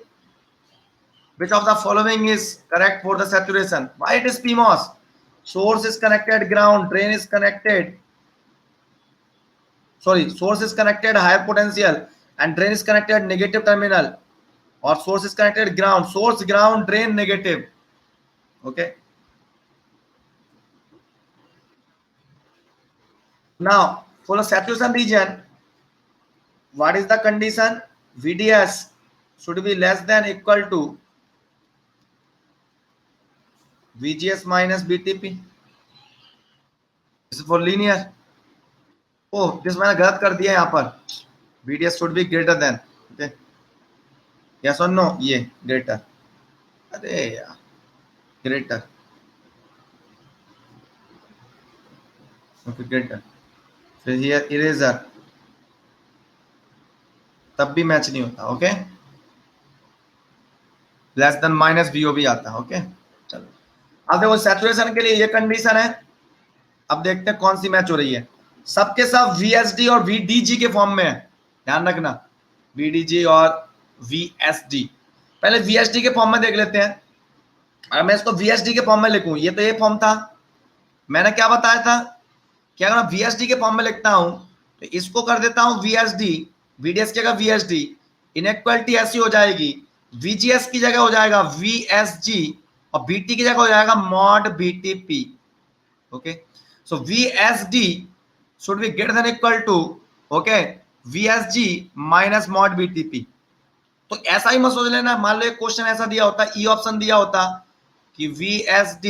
Which of the following is correct for the saturation? Why it is PMOS? Source is connected ground, drain is connected. Sorry, source is connected higher potential and drain is connected negative terminal. और source is connected ground, source ground drain negative. Okay, now for saturation region, what is the condition? VDS should be less than equal to VGS minus BTP. This is for linear. Oh, this मैंने गलत कर दिया यहाँ पर. VDS should be greater than. Okay. Yes or no? ये greater. अरे यार, greater. Okay, greater. फिर here eraser. तब भी मैच नहीं होता. Okay, less then minus VO भी आता है. ओके, चलो अब देखो सैचुरेशन के लिए ये कंडीशन है. अब देखते हैं कौन सी मैच हो रही है. सबके सब VSD और VDG के फॉर्म में है, ध्यान रखना. VDG और VSD. पहले VSD के फॉर्म में देख लेते हैं. अगर मैं इसको VSD के फॉर्म में लिखूं, ये तो ये फॉर्म था, मैंने क्या बताया था कि अगर मैं VSD के फॉर्म में लिखता हूं तो इसको कर देता हूं VSD, VDS की जगह VSD, इनइक्वालिटी ऐसी हो जाएगी, VGS की जगह हो जाएगा VSG और BT की जगह हो जाएगा mod BTP. Okay, so VSD should be greater than equal to okay VSG minus mod BTP. तो ऐसा ही मत सोच लेना. मान लो एक क्वेश्चन ऐसा दिया होता, ई ऑप्शन दिया होता कि VSD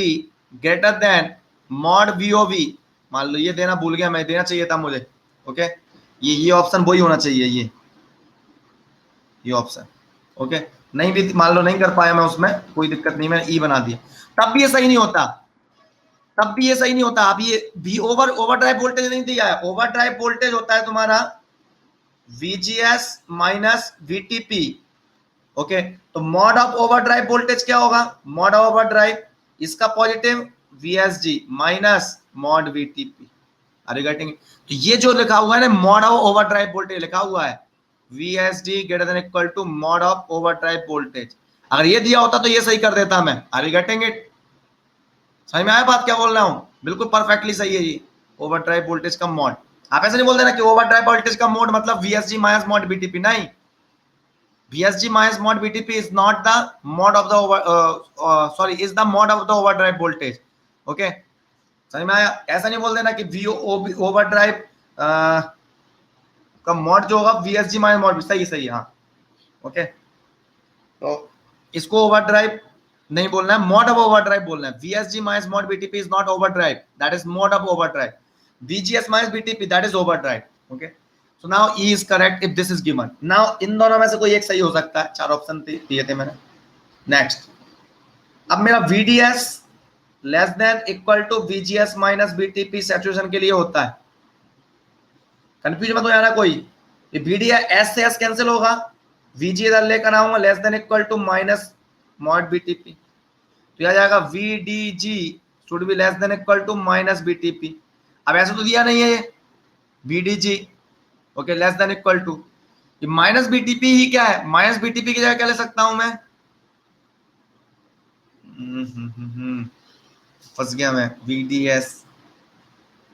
greater then mod VOV. मान लो ये देना भूल गया मैं, देना चाहिए था मुझे. ओके, ये ऑप्शन वही होना चाहिए, ये ऑप्शन. ओके, नहीं भी मान लो नहीं कर पाया मैं, उसमें कोई दिक्कत नहीं, मैंने ई बना दिया, तब भी ये सही नहीं होता. तब भी ये सही नहीं होता. अब ये भी ओवरड्राइव वोल्टेज नहीं दिया है. ओवरड्राइव वोल्टेज होता है तुम्हारा VGS माइनस VTP. ओके, तो मॉड ऑफ ओवरड्राइव वोल्टेज क्या होगा? मॉड ऑफ ओवरड्राइव इसका positive VSG minus mod VTP. Are you getting? तो ये जो लिखा हुआ है ना, मॉड ऑफ ओवरड्राइव वोल्टेज लिखा हुआ है VSD greater than equal to mod of overdrive voltage. अगर ये दिया होता तो ये सही कर देता मैं. Are you getting it? समझ में आया बात क्या बोल रहा हूं? बिल्कुल परफेक्टली सही है ये. ओवरड्राइव वोल्टेज का मॉड. आप ऐसे नहीं बोल देना कि ओवरड्राइव वोल्टेज का मोड मतलब VSG माइनस मॉड BTP. नहीं, VSG minus mod BTP is not the mod of the is the mod of the overdrive voltage. Okay, समझ में आया? ऐसा नहीं बोल देना कि VO overdrive का mod जो होगा VSG minus mod. सही हाँ. ओके, तो इसको overdrive नहीं बोलना है, mod of overdrive बोलना है. VSG minus mod BTP is not overdrive, that is mod of overdrive. VGS minus BTP, that is overdrive. Okay, so now E is correct if this is given. Now इन दोनों में से कोई एक सही हो सकता है. 4 ऑप्शन दिए थे मैंने. नेक्स्ट, अब मेरा VDS less than equal to VGS minus BTP saturation के लिए होता है. कंफ्यूज मत हो जाना कोई. ये VDS S से S कैंसिल होगा, VG इधर लेकर आऊंगा less than equal to minus mod BTP. तो आ जाएगा VDG should be less than equal to minus BTP. अब ऐसा तो दिया नहीं है ये VDG. Okay, less than equal to minus BTP ही क्या है? माइनस BTP की जगह क्या ले सकता हूं मैं? फंस गया मैं. VDS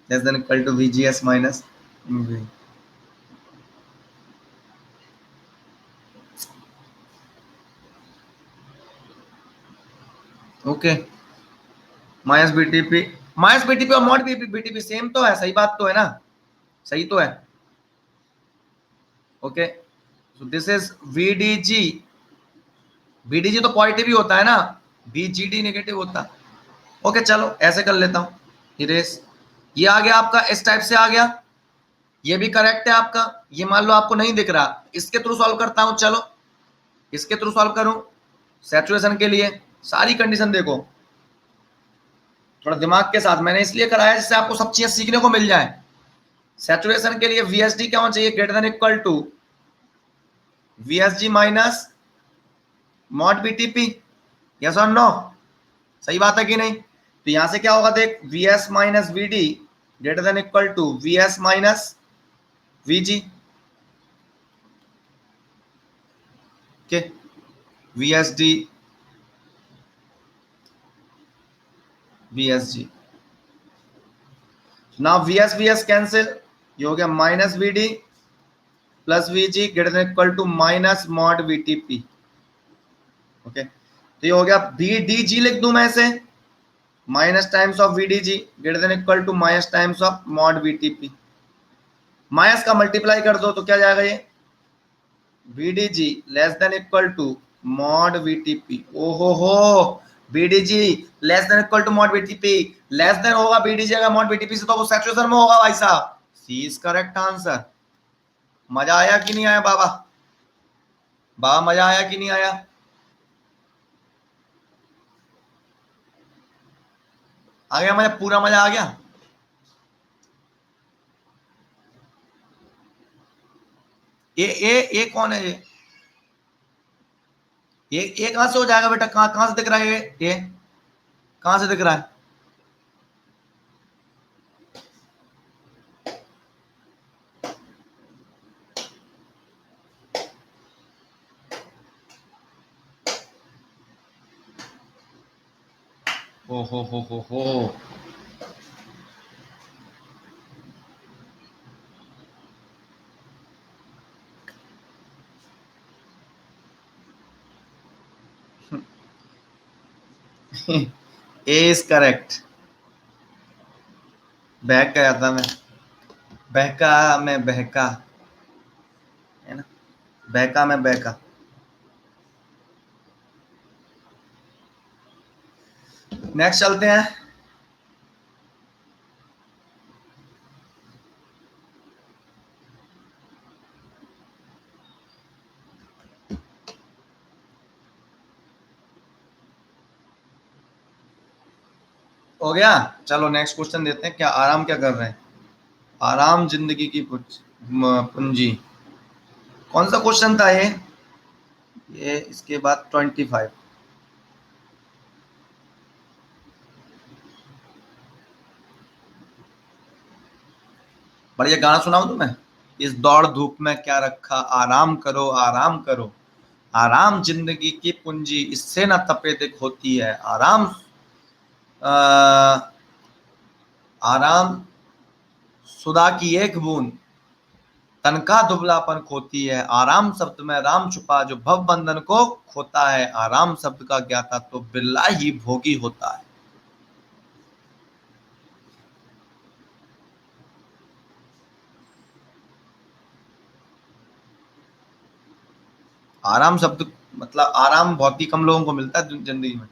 less than equal to VGS minus. Okay, minus BTP और मॉड BTP सेम तो है. सही बात तो है ना? सही तो है. Okay, so this is VDG. VDG तो पॉजिटिव ही होता है ना, VGD नेगेटिव होता. ओके, चलो ऐसे कर लेता हूं. इरेज ये आ गया आपका, इस टाइप से आ गया. ये भी करेक्ट है आपका. ये मान लो आपको नहीं दिख रहा, इसके थ्रू सॉल्व करता हूं. चलो इसके थ्रू सॉल्व करूं. सैचुरेशन के लिए सारी कंडीशन देखो थोड़ा दिमाग के साथ. मैंने इसलिए कराया जिससे आपको सब चीजें सीखने को मिल जाए. सैचुरेशन के लिए VSD क्या होना चाहिए? Greater than equal to VSG minus mod BTP. Yes और नो? सही बात है कि नहीं? तो यहां से क्या होगा देख, VS minus VD greater than equal to VS minus VG. Okay, VSD VSG. Now VS cancel. ये हो गया minus VD plus VG greater than equal to minus mod BTP. Okay, तो ये हो गया बी डी जी लिख दूं मैं इसे, minus times of V D G greater than equal to minus times of mod V T P. Minus का multiply कर दो तो क्या जाएगा ये, V D G less than equal to mod V T P. ओहो हो, V D G less than equal to mod V T P, less than होगा वी डी जी अगर मॉड वी टी पी से, तो वो saturation में होगा भाई साहब। सी इज करेक्ट आंसर। मजा आया कि नहीं आया बाबा, बाबा मजा आया कि नहीं आया? आ गया मजा, पूरा मजा आ गया। ये कौन है ये कहां से हो जाएगा बेटा, कहां कहां से दिख रहा है ये कहां से दिख रहा है? ओ हो ए इज करेक्ट। बहक गया था मैं, बहका मैं बहका, है ना, बहका मैं बहका। नेक्स्ट चलते हैं। हो गया, चलो नेक्स्ट क्वेश्चन देते हैं। क्या आराम क्या कर रहे हैं? आराम जिंदगी की पूंजी। कौन सा क्वेश्चन था ये इसके बाद 25। बढ़िया गाना सुनाऊं तुम्हें, इस दौड़ धूप में क्या रखा, आराम करो आराम करो, आराम जिंदगी की पूंजी, इससे ना तपेदिक होती है आराम। आ, आराम सुधा की एक बूंद, तन का दुबलापन खोती है, आराम शब्द में राम छुपा जो भव बंधन को खोता है, आराम शब्द का ज्ञाता तो बिल्ला ही भोगी होता है। आराम शब्द मतलब आराम बहुत ही कम लोगों को मिलता है जिंदगी में।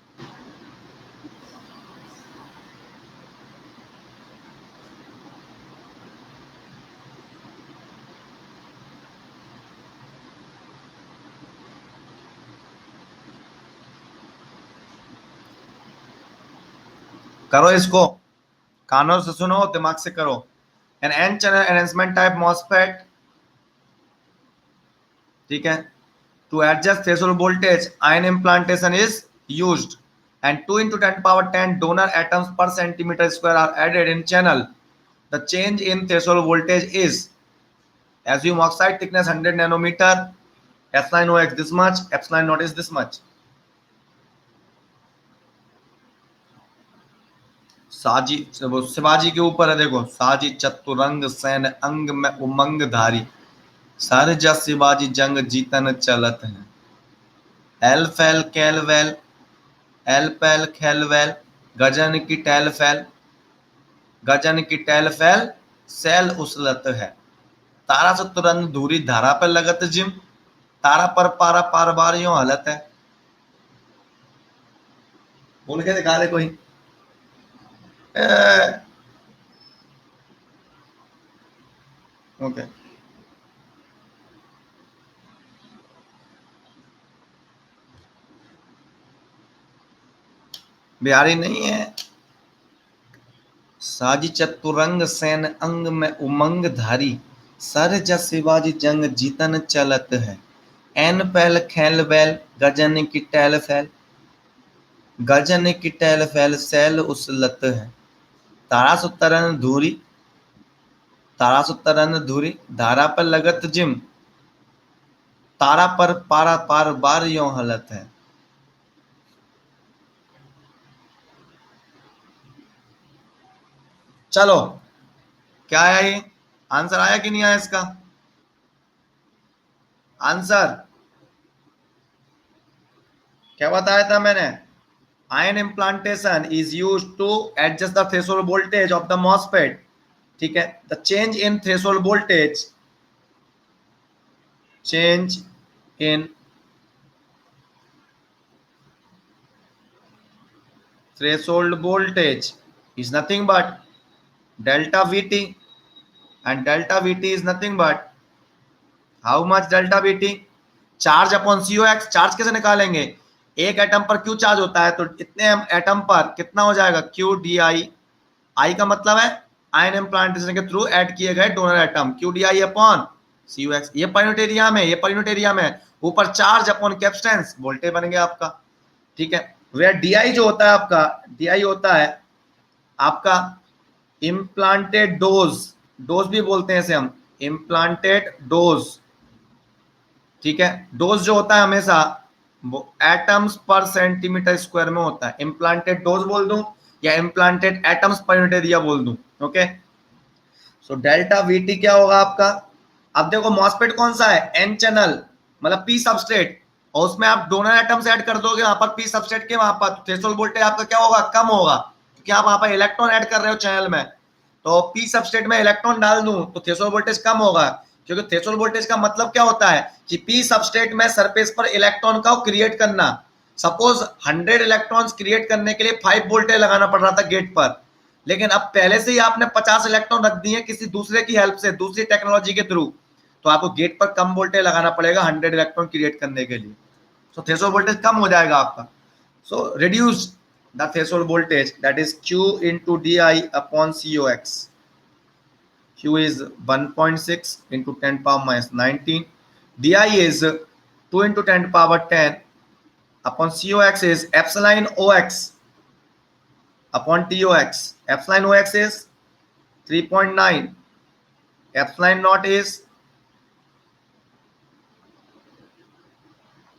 करो इसको, कानों से सुनो दिमाग से करो। N N channel enhancement type MOSFET, ठीक है, to adjust threshold voltage ion implantation is used, and 2 into 10 power 10 donor atoms per centimeter square are added in channel. The change in threshold voltage is, assume oxide thickness 100 nanometer, epsilon OX this much, epsilon naught is this much. साजी शिवाजी के ऊपर है, देखो, साजी चतुरंग San अंग में उमंग धारी, सारे जस शिवाजी जंग जीतन चलत है। एल फैल कैल वैल, एल पैल खेल वैल, गजन की टैल फैल, गजन की टैल फैल, सैल उछलत है, तारा से तुरंत दूरी धारा पर लगत जिम, तारा पर पारा पार बार यूं हालत है। बोल के दिखा दे कोई। ओके, बिहारी नहीं है। साजी चतुरंग सैन अंग में उमंग धारी, सर जस शिवाजी जंग जीतन चलत है। एन पैल खेल बैल, गजन की टैल फैल, गजन की टैल फैल सैल उछलत है, तारा सुतरन धूरी, तारा सुतरन धूरी धारा पर लगत जिम, तारा पर पारा पार बार यों हलत है। चलो, क्या आया ये आंसर, आया कि नहीं आया इसका आंसर? क्या बताया था मैंने? Ion implantation is use to adjust the threshold voltage of the MOSFET, ठीक है। The change in threshold voltage, change in threshold voltage is nothing but delta VT, and delta VT is nothing but how much delta VT? Charge upon COX। Charge कैसे निकालेंगे? एक atom पर Q charge होता है तो इतने atom पर कितना हो जाएगा? Q DI। I का मतलब है आयन इम्प्लांटेशन के थ्रू ऐड किए गए donor atom, Q DI upon COX। ये पर यूनिट एरिया में, ये पर यूनिट एरिया में, ऊपर चार्ज अपॉन कैपेसिटेंस, वोल्टेज बन गया आपका, ठीक है। वे DI जो होता है आपका, DI होता है आपका इम्प्लांटेड डोज, डोज भी बोलते हैं इसे हम, इम्प्लांटेड डोज, ठीक है। डोज जो होता है हमेशा वो एटम्स पर सेंटीमीटर स्क्वायर में होता है। इम्प्लांटेड डोज बोल दूं या implanted atoms per unit area बोल दूं, ओके। सो डेल्टा वीटी क्या होगा आपका? अब देखो मॉसफेट कौन सा है? एन चैनल, मतलब पी सबस्ट्रेट, और उसमें आप डोनर एटम्स ऐड कर दोगे वहां पर पी सबस्ट्रेट के, वहां पर थ्रेशोल्ड वोल्टेज आपका क्या होगा? कम होगा, क्योंकि आप वहां पर इलेक्ट्रॉन ऐड कर रहे हो चैनल में। तो पी सबस्ट्रेट में इलेक्ट्रॉन डाल दूं तो थ्रेशोल्ड वोल्टेज कम होगा, क्योंकि थ्रेशोल्ड वोल्टेज का मतलब क्या होता है कि पी सबस्ट्रेट में सरफेस पर इलेक्ट्रॉन का क्रिएट करना। सपोज 100 इलेक्ट्रॉन्स क्रिएट करने के लिए 5 वोल्टेज लगाना पड़ रहा था गेट पर, लेकिन अब पहले से ही आपने 50 इलेक्ट्रॉन रख दिए किसी दूसरे की हेल्प से, दूसरी टेक्नोलॉजी के थ्रू, तो आपको गेट पर कम वोल्टेज लगाना पड़ेगा 100 इलेक्ट्रॉन क्रिएट करने के लिए। सो थ्रेशोल्ड वोल्टेज कम हो जाएगा आपका। So reduce the threshold voltage, that is Q into DI upon COX। Q is 1.6 into 10 power minus 19, DI is 2 into 10 power 10 upon COX is epsilon OX upon TOX। epsilon OX is 3.9, epsilon naught is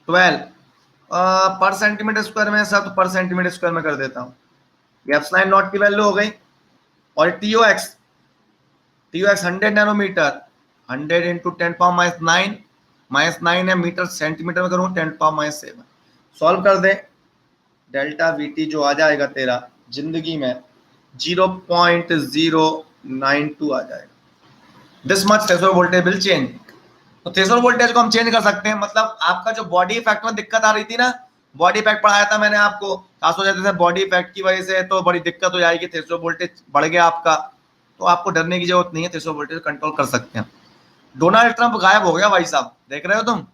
12 पर centimetre square में, सब पर centimetre square में कर देता हूँ। Epsilon not की value हो गई, और TOX, TOX 100 nanometre, 100 into 10 power minus 9 है मीटर, सेंटीमीटर में करूँ 10 पावर माइनस 7। सॉल्व कर दे, डेल्टा VT जो आ जाएगा तेरा जिंदगी में 0.092 आ जाएगा। This much threshold voltage will change. तो थ्रेशोल्ड वोल्टेज को हम चेंज कर सकते हैं, मतलब आपका जो बॉडी इफेक्ट में दिक्कत आ रही थी ना, बॉडी इफेक्ट पढ़ाया था मैंने आपको, खास हो जाते थे बॉडी इफेक्ट की वजह से तो बड़ी दिक्कत हो जाएगी, थ्रेशोल्ड वोल्टेज बढ़ गया आपका, तो आपको डरने की जरूरत नहीं है, थ्रेशोल्ड वोल्टेज कंट्रोल कर सकते हैं। डोनाल्ड ट्रंप गायब हो गया भाई साहब, देख रहे हो तुम?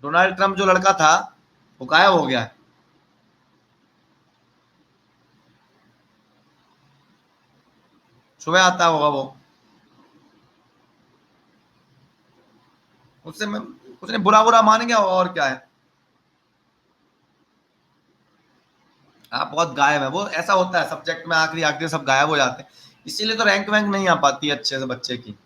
डोनाल्ड ट्रंप जो लड़का था वो गायब हो गया है। सुबह आता होगा वो, उससे मैं उसने बुरा बुरा मान गया होगा, और क्या है। आप बहुत गायब है, वो ऐसा होता है सब्जेक्ट में, आखिरी आखिरी सब गायब हो जाते हैं, इसीलिए तो रैंक वैंक नहीं आ पाती अच्छे से बच्चे की।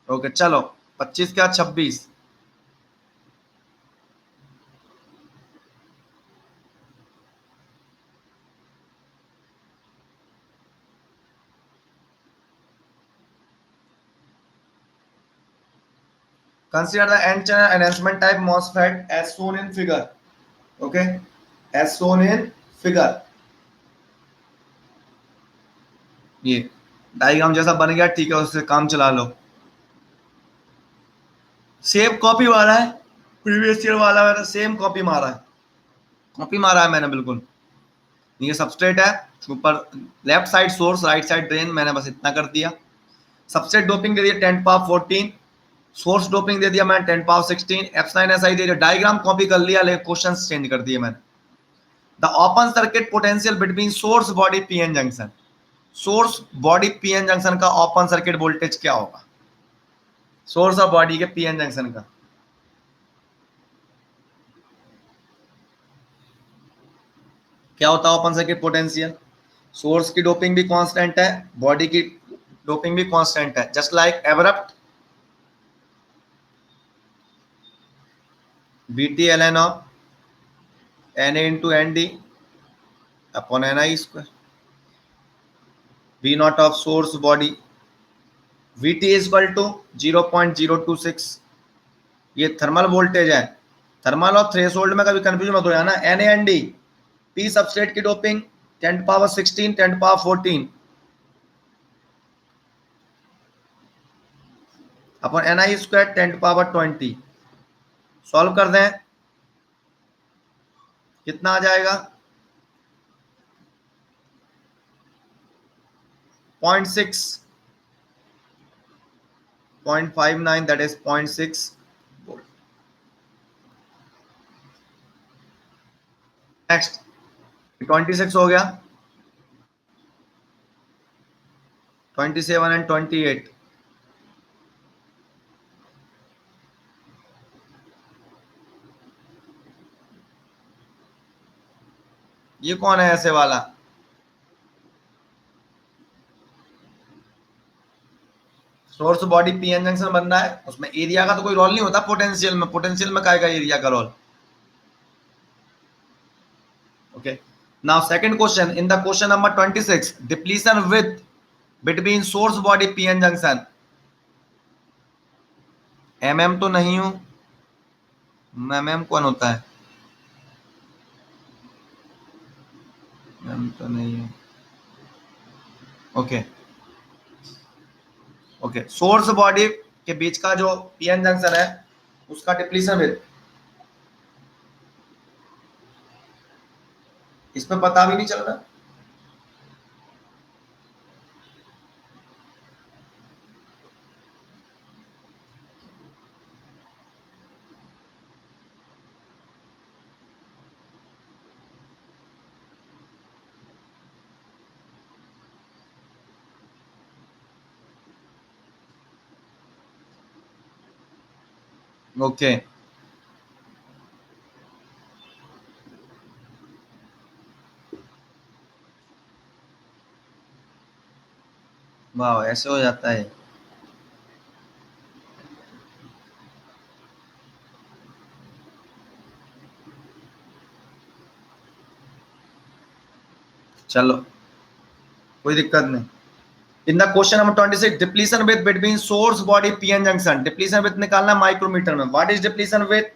ओके चलो, 25 क्या 26? Consider the N-channel enhancement type MOSFET as shown in figure. Okay, as shown in figure. ये डायग्राम जैसा बन गया, ठीक है, उससे काम चला लो। सेम कॉपी मारा है, प्रीवियस ईयर वाला मैंने सेम कॉपी मारा है, कॉपी मारा है मैंने बिल्कुल। ये सबस्ट्रेट है, ऊपर left side source, right side drain, मैंने बस इतना कर दिया। सबस्ट्रेट डोपिंग दे दिया 10 पावर 14, सोर्स डोपिंग दे दिया मैंने 10 पावर 16, एप्सिलॉन एसआई दे दिया। डायग्राम कॉपी कर लिया लेकिन क्वेश्चंस चेंज कर दिए मैंने। The open circuit potential between source body PN junction, source body PN junction का ओपन सर्किट वोल्टेज क्या होगा? सोर्स ऑफ बॉडी के पीएन जंक्शन का क्या होता है? Open circuit potential. सोर्स की डोपिंग भी कांस्टेंट है, बॉडी की डोपिंग भी कांस्टेंट है, just like abrupt BT ln of Na into Nd upon Ni square. V naught of source body, Vt is equal to 0.026. ये थर्मल वोल्टेज है. Thermal और threshold में कभी कंफ्यूजन मत हो जाना. NaND, P सबस्ट्रेट की doping 10⁻16 10⁻14 upon Ni square 10⁻20. Solve कर दें, कितना आ जाएगा? 0.6 0.59, that is 0.6 volt. नेक्स्ट 26 हो गया, 27 एंड 28. ये कौन है ऐसे वाला? सोर्स बॉडी पीएन जंक्शन बन रहा है, उसमें एरिया का तो कोई रोल नहीं होता. पोटेंशियल में का एरिया का role. Okay, now second question. In the question number 26, depletion width between source body PN junction. Hmm तो नहीं हूं, एमएम कौन होता है? एम तो नहीं है. ओके ओके, सोर्स बॉडी के बीच का जो पीएन जंक्शन है उसका डिप्लीशन विद, इसमें पता भी नहीं चल रहा. ओके वाह, ऐसे हो जाता है. चलो कोई दिक्कत नहीं. इन the question number 26, depletion width between source body PN junction. Depletion with निकालना माइक्रोमीटर में. What is depletion with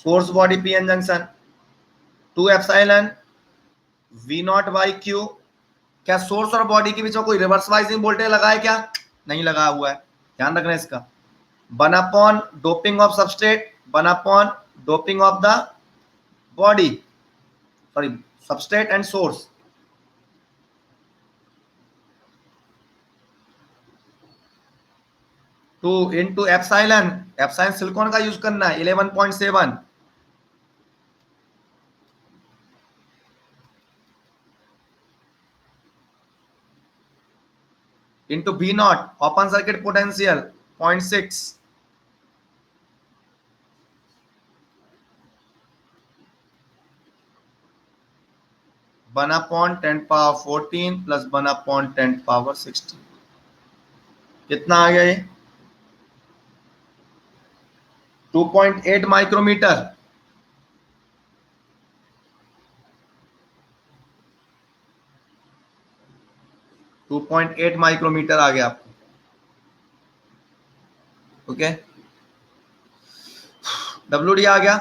source body PN junction? 2 epsilon V not by Q. क्या सोर्स और बॉडी के बीच में कोई रिवर्स वाइजिंग वोल्टेज लगा है क्या? नहीं लगा हुआ है, ध्यान रखना इसका. 1 upon doping of substrate, 1 upon doping of the body, sorry substrate and source. Two into epsilon, epsilon silicon का यूज करना है 11.7 into V not open circuit potential 0.6 1 upon 10⁻14 plus 1 upon 10⁻16. कितना आ गया ये? 2.8 माइक्रोमीटर. टू 2.8 माइक्रोमीटर आ गया आपको. Okay, WD आ गया.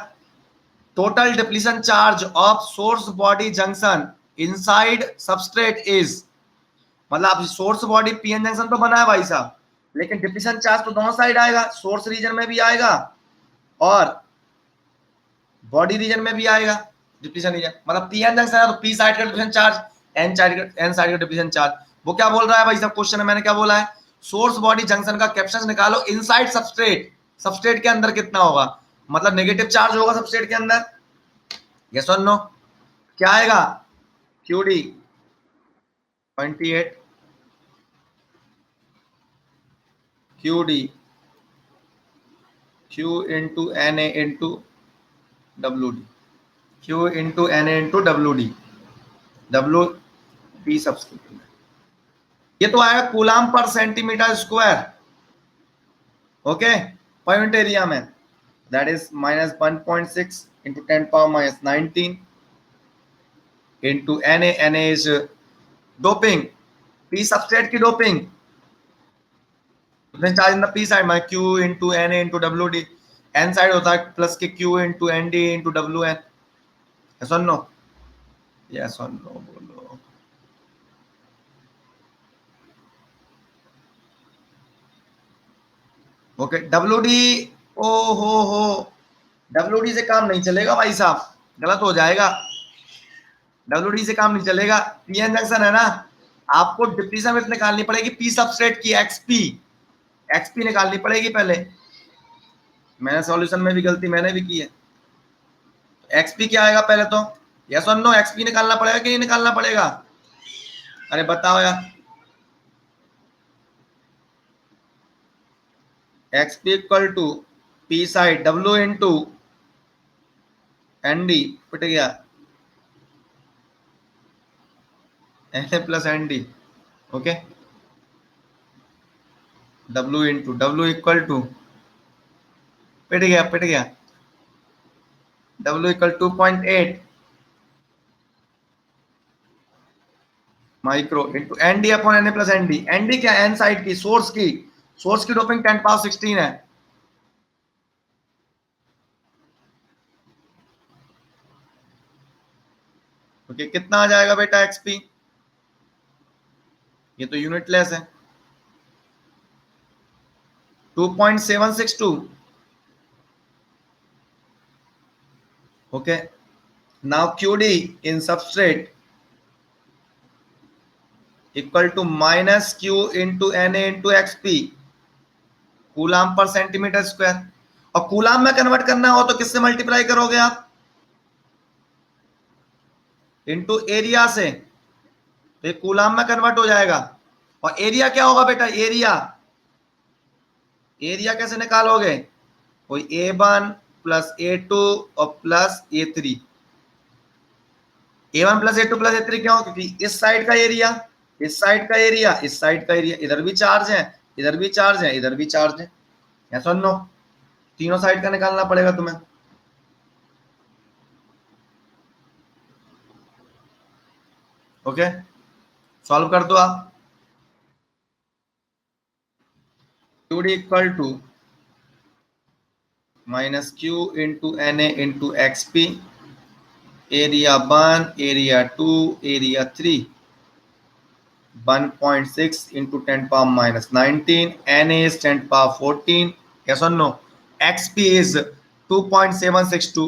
Total depletion charge of source body junction inside substrate is, मतलब आप सोर्स बॉडी पीएन जंक्शन तो बना है भाई साहब, लेकिन डिप्लीशन चार्ज तो दोनों साइड आएगा. सोर्स रीजन में भी आएगा और बॉडी रीजन में भी आएगा. डिप्लीशन रीजन मतलब पीएन जंक्शन है तो पी साइड का डिप्लीशन चार्ज, एन साइड का डिप्लीशन चार्ज. वो क्या बोल रहा है भाई साहब क्वेश्चन में? मैंने क्या बोला है? सोर्स बॉडी जंक्शन का कैप्शन निकालो इनसाइड सबस्ट्रेट. सबस्ट्रेट के अंदर कितना होगा? मतलब नेगेटिव चार्ज होगा सबस्ट्रेट के अंदर. यस और नो? क्या आएगा? QD 28, QD Q into Na into WD, Q into Na into WD, WD subscript. ये तो आएगा coulomb per centimetre square. Okay, point area में that is -1.6 into 10⁻−19 into Na. Na is doping, P substrate की doping, charge in the P side में Q into N A into W D, N side होता है plus के Q into N D into W N. Yes और no? Yes और no बोलो। Okay W D, ओ हो, W D से काम नहीं चलेगा भाई साहब, गलत हो जाएगा। डब्ल्यू डी से काम नहीं चलेगा, पीएन जंक्शन है ना, आपको डिप्लीशन विड्थ निकालनी पड़ेगी पी सबस्ट्रेट की, एक्सपी, एक्सपी निकालनी पड़ेगी पहले। मैंने सॉल्यूशन में भी गलती मैंने भी की है। एक्सपी क्या आएगा पहले तो? यस और नो, एक्सपी निकालना पड़ेगा कि नहीं निकालना पड़ेगा? अरे बताओ यार। XP equal to P side W into N D, पिट गया, N A plus N D. Okay W into W equal to, पिट गया पिट गया, W equal 2.8 micro into N D upon N A plus N D. N D क्या? N side की, source की, source की डोपिंग 10 पावर 16 है। Okay कितना आ जाएगा बेटा एक्सपी? ये तो यूनिटलेस है, 2.762। Okay now QD in substrate equal to minus Q into N A into XP, coulomb per centimetre square. और कूलाम में कन्वर्ट करना हो तो किससे मल्टीप्लाई करोगे आप? इंटू एरिया से, तो ये कूलाम में कन्वर्ट हो जाएगा। और एरिया क्या होगा बेटा? एरिया, एरिया कैसे निकालोगे? कोई A1 प्लस A2 और plus A3। A1 plus A2 plus A3 क्यों? क्योंकि इस साइड का एरिया, इस साइड का एरिया, इस साइड का एरिया, इधर भी चार्ज है, इधर भी चार्ज है, इधर भी चार्ज है। यस और नो? तीनों साइड का निकालना पड़ेगा तुम्हें। ओके सॉल्व कर दो आप। QD equal to minus Q into N A into x p, area 1, area 2, area 3, 1.6 into 10 power minus 19, Na is 10 power 14, yes or no? XP is 2.762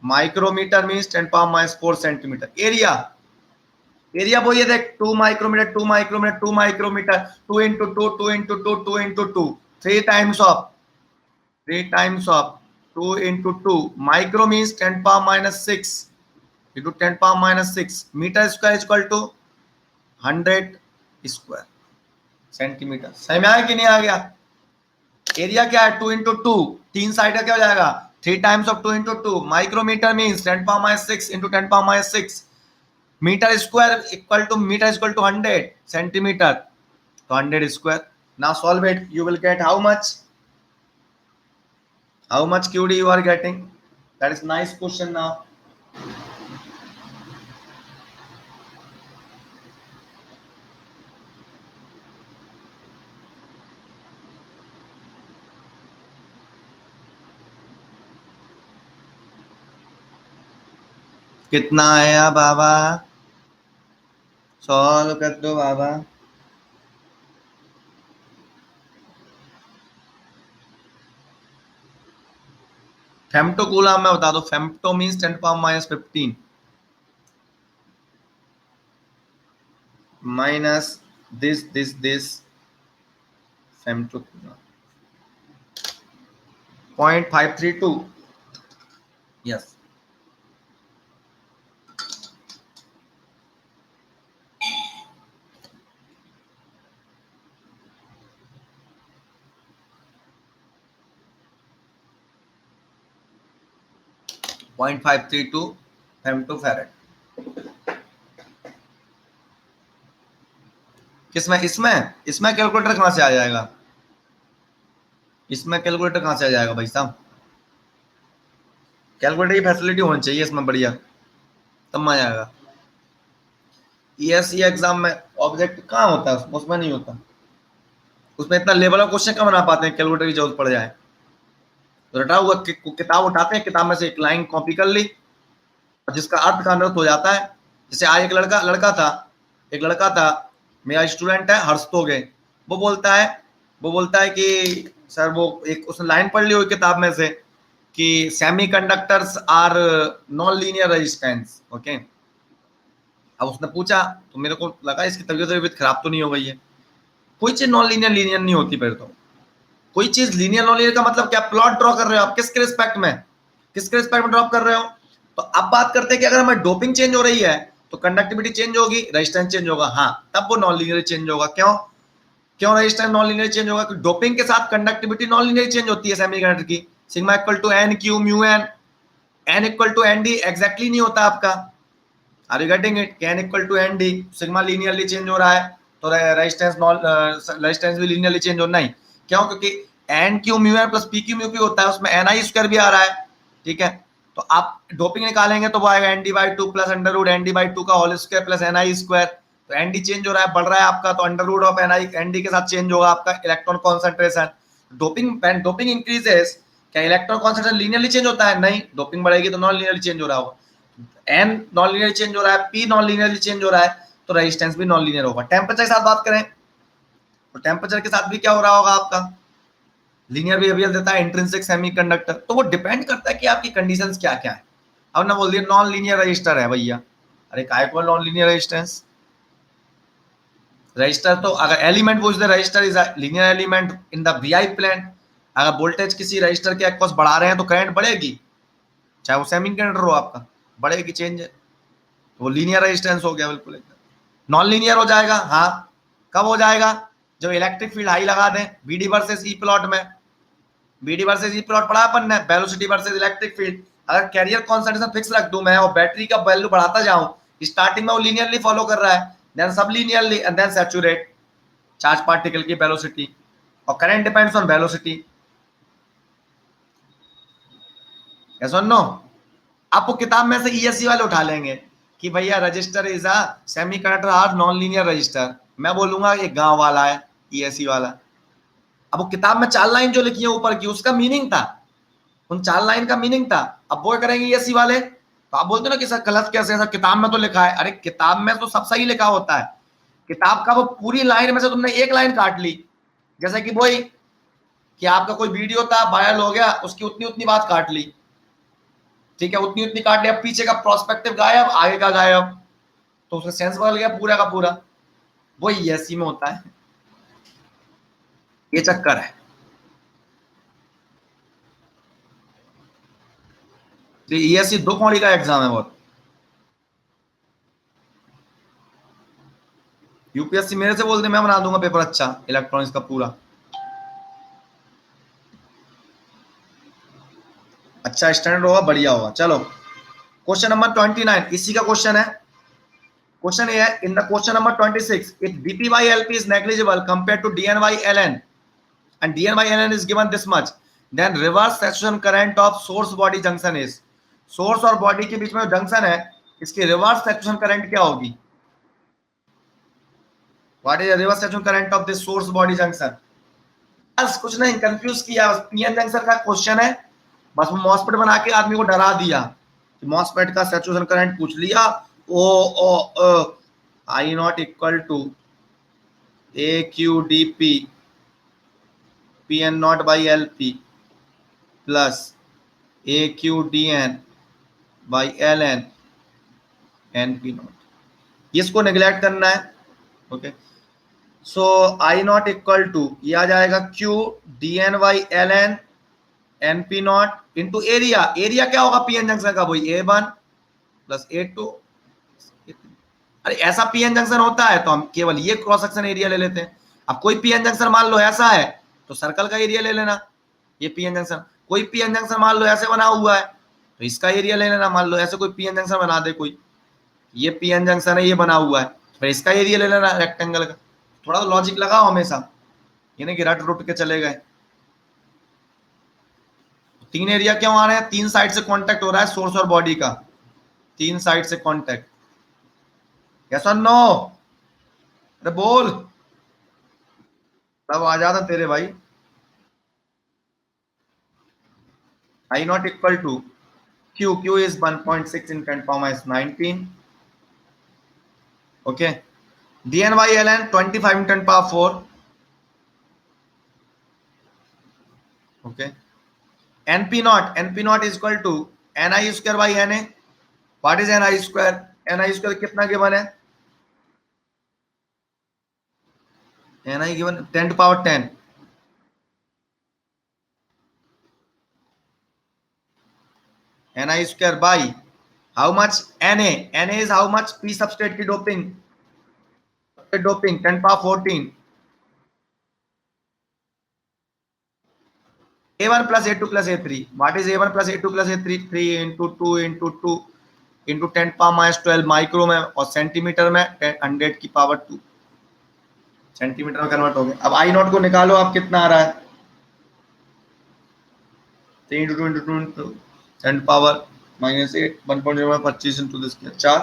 micrometer, means 10 power minus 4 centimeter। Area, area वो ये देख, 2 micrometer 2 micrometer 2 micrometer, 2 into 2 2 into 2 2 into 2, 3 times of 3 times of 2 into 2, micro means 10 power minus 6 into 10 power minus 6 meter square is equal to 100 square centimetre. सही में आया कि नहीं आ गया? Area क्या है? 2 इंटू 2, तीन साइड का क्या हो जाएगा? 3 times of 2 into 2, micrometre means 10 power minus 6 into 10 power minus 6, metre square equal to, metre equal to 100 centimetre, तो 100 square. Now solve it, you will get how much QD you are getting? That is nice question now. कितना आया बाबा? Solve कर दो बाबा। Femto coulomb में बता दो। Femto means 10 power minus 15 minus this femto coulomb 0.532। Yes point 532 femto farad. किसमें? इसमें calculator कहां से आ जाएगा? इसमें कैलकुलेटर कहां से आ जाएगा भाई साहब? कैलकुलेटर की फैसिलिटी होनी चाहिए इसमें बढ़िया, तब मजा आएगा। ईएसई एग्जाम में ऑब्जेक्ट कहाँ होता है, उसमें नहीं होता, उसमें इतना लेवल ऑफ क्वेश्चन कम बना पाते हैं, कैलकुलेटर की जरूरत पड़ जाए तो रटा हुआ किताब उठाते हैं, किताब में से एक लाइन कॉपी कर ली और जिसका अर्थ का अनर्थ हो जाता है। जैसे आज एक लड़का लड़का था एक लड़का था मेरा स्टूडेंट है हर्षतोगे, वो बोलता है वो बोलता है कि सर वो एक उसने लाइन पढ़ ली हुई किताब में से कि semiconductors are non linear resistance. Okay, अब उसने पूछा तो मेरे को लगा इसकी तबीयत खराब तो नहीं हो गई है। कोई चीज नॉन लीनियर लीनियर नहीं होती। फिर तो कोई चीज लीनियर नॉन लीनियर का मतलब क्या, प्लॉट ड्रॉ कर रहे हो आप, किसके रिस्पेक्ट में, किसके रिस्पेक्ट में ड्रॉ कर रहे हो। तो अब बात करते हैं कि अगर हमारी डोपिंग चेंज हो रही है तो कंडक्टिविटी चेंज होगी, रेजिस्टेंस चेंज होगा, हाँ तब वो नॉन लीनियर चेंज होगा। क्यों क्यों रेजिस्टेंस नॉन लीनियर चेंज होगा, क्योंकि डोपिंग के साथ कंडक्टिविटी नॉन लीनियर चेंज होती है सेमीकंडक्टर की। Sigma equal to n q mu n, n equal to n d exactly नहीं होता आपका। Are you getting it, n equal to n d, sigma linearly change हो रहा है तो रेजिस्टेंस नॉन रेजिस्टेंस भी लीनियरली चेंज होना ही। क्यों, क्योंकि n q mu n plus p q mu p होता है, उसमें एन आई स्क्वायर भी आ रहा है। ठीक है, तो आप डोपिंग निकालेंगे तो वो आएगा n d by two plus under root n d by two का whole square plus n i square. तो एन डी चेंज हो रहा है, बढ़ रहा है आपका, तो under root of n i n d के साथ चेंज होगा आपका इलेक्ट्रॉन कॉन्सेंट्रेशन। डोपिंग इंक्रीजेस, क्या इलेक्ट्रॉन कॉन्सेंट्रेशन लीनियरली चेंज होता है, नहीं, डोपिंग बढ़ेगी तो नॉन लीनियरली चेंज हो रहा होगा। एन नॉन लीनियर चेंज हो रहा है, पी नॉन लीनियरली चेंज हो रहा है, तो रेजिस्टेंस भी नॉन लीनियर होगा। टेम्परेचर के साथ बात करें तो टेम्परेचर के साथ भी क्या हो रहा होगा आपका, लीनियर बिहेवियर देता है इंट्रिंसिक सेमीकंडक्टर। तो वो डिपेंड करता है कि आपकी कंडीशंस क्या क्या है। अब ना बोल दिया नॉन लीनियर रजिस्टर है भैया, अरे काय को नॉन लीनियर रेजिस्टेंस, रजिस्टर तो अगर एलिमेंट वो is the resistor is a linear element in the VI plane. अगर वोल्टेज किसी रजिस्टर के अक्रॉस बढ़ा रहे हैं तो करंट बढ़ेगी, चाहे वो सेमीकंडक्टर हो आपका, बढ़ेगी चेंज है, तो वो लीनियर रेजिस्टेंस हो गया बिल्कुल एकदम। नॉन लीनियर हो जाएगा, हाँ कब हो जाएगा, जब इलेक्ट्रिक फील्ड हाई लगा दें बीडी वर्सेस ई प्लॉट में। बीडी वर्सेस ई प्लॉट पढ़ा अपन ने, वेलोसिटी वर्सेस इलेक्ट्रिक फील्ड। अगर कैरियर कॉन्सेंट्रेशन फिक्स रख दूं मैं और बैटरी का वैल्यू बढ़ाता जाऊं, स्टार्टिंग में वो लीनियरली फॉलो कर रहा है, देन सब linearly and then saturate charge particle की वेलोसिटी, और current depends on velocity. Yes और नो। आपको किताब में से ईएससी वाले उठा लेंगे कि भैया resistor is a semiconductor are non linear resistor, मैं बोलूंगा ये गांव वाला है ईएससी वाला। अब वो किताब में 4 लाइन जो लिखी है ऊपर की उसका मीनिंग था, उन 4 लाइन का मीनिंग था। अब वो करेंगे ईएससी वाले तो आप बोलते ना कि सर गलत कैसे, सर किताब में तो लिखा है। अरे किताब में तो सब सही लिखा होता है, किताब का वो पूरी लाइन में से तुमने एक लाइन काट ली, जैसे कि वही कि आपका कोई वीडियो था वायरल हो गया, उसकी उतनी उतनी बात काट ली, ठीक है, उतनी उतनी काट लिया, पीछे का प्रोस्पेक्टिव गायब, आगे का गायब, तो उसका सेंस बदल गया पूरा का पूरा। वो ईएससी में होता है, ये चक्कर है। तो ईएससी 2 कौड़ी का एग्जाम है बहुत। यूपीएससी मेरे से बोलते मैं बना दूंगा पेपर अच्छा इलेक्ट्रॉनिक्स का पूरा, अच्छा स्टैंडर्ड होगा, बढ़िया होगा। चलो क्वेश्चन नंबर 29 इसी का क्वेश्चन है। क्वेश्चन ये है, इन the question number 26 if dp by lp is negligible compared to dn by ln and dn by ln is given this much, then reverse saturation current of source body junction is, source और body के बीच में junction है, इसकी reverse saturation current क्या होगी, what is the reverse saturation current of this source body junction. बस कुछ नहीं, कंफ्यूज किया, पीएन जंक्शन का क्वेश्चन है, बस वो मॉसफेट बना के आदमी को डरा दिया कि मॉसफेट का सैचुरेशन करंट पूछ लिया, oh I naught equal to A Q D P P N naught by L P plus A Q D N by L N N P naught, इसको नेग्लेक्ट करना है। Okay, so I naught equal to ये आ जाएगा Q D N by L N N P naught into area, area क्या होगा PN junction का, वही ए1 प्लस ए2। अरे ऐसा पीएन जंक्शन होता है तो हम केवल ये क्रॉस सेक्शन एरिया ले लेते हैं। अब कोई पीएन जंक्शन मान लो ऐसा है तो सर्कल का एरिया ले लेना, ये पीएन जंक्शन। कोई पीएन जंक्शन मान लो ऐसे बना हुआ है तो इसका एरिया ले लेना, मान लो ऐसे कोई पीएन जंक्शन बना दे कोई, ये पीएन जंक्शन है ये बना हुआ है तो इसका एरिया ले लेना रेक्टेंगल का। थोड़ा तो लॉजिक लगाओ हमेशा, ये नहीं कि रट रुट के चले गए। 3 एरिया क्यों आ रहे हैं, 3 साइड से कांटेक्ट हो रहा है सोर्स और बॉडी का, 3 साइड से कांटेक्ट। यस और नो? अरे बोल, तब आ जाता तेरे भाई। I not equal to Q. Q is 1.6 in 10 power minus 19. Okay. DN by ln 25 in 10 power 4. Okay. NP naught. NP naught is equal to Ni square by Na. What is Ni square? Ni square कितना given है? Ni given 10 to power 10. Ni square by how much? Na. Na is how much? P substrate की doping. Doping 10 power 14. A1 plus A2 plus A3. What is A1 plus A2 plus A3? 3 into 2 into 2 into 10 power minus 12 micro में और centimetre में 100 की power 2 centimetre में convert हो गया। अब आई not को निकालो, आप कितना आ रहा है? 3 into 2 into 2 into 10 power minus 8 1.0 25 into 10 किया 4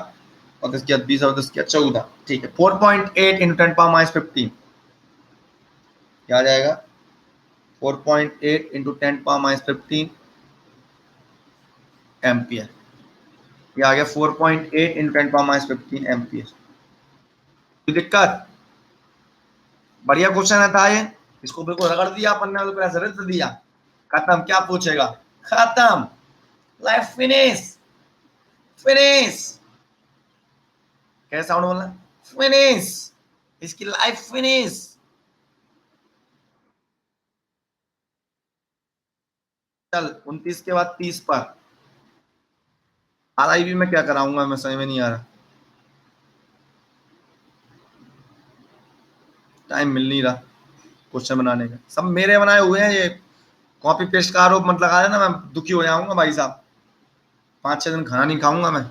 और 10 किया 20 और 10 किया 14। ठीक है, 4.8 इंटू 10 पावर माइनस 15 क्या आ जाएगा? 4.8 इंटू 10 पावर माइनस 15 एम्पियर। ये आ गया 4.8 इंटू 10 पावर माइनस 15 एम्पियर। कोई दिक्कत? बढ़िया क्वेश्चन था ये, इसको बिल्कुल रगड़ दिया अपन ने, बिल्कुल ऐसे रख दिया, खत्म। क्या पूछेगा? खत्म, लाइफ फिनिश। फिनिश कैसा साउंड बोलना? फिनिश, इसकी लाइफ फिनिश। चल 29 के बाद 30 पर RIB में क्या कराऊंगा मैं, समझ में नहीं आ रहा, टाइम मिल नहीं रहा क्वेश्चन बनाने का। सब मेरे बनाए हुए हैं, ये कॉपी पेस्ट का आरोप मत लगा देना, मैं दुखी हो जाऊंगा भाई साहब, 5-6 दिन खाना नहीं खाऊंगा मैं।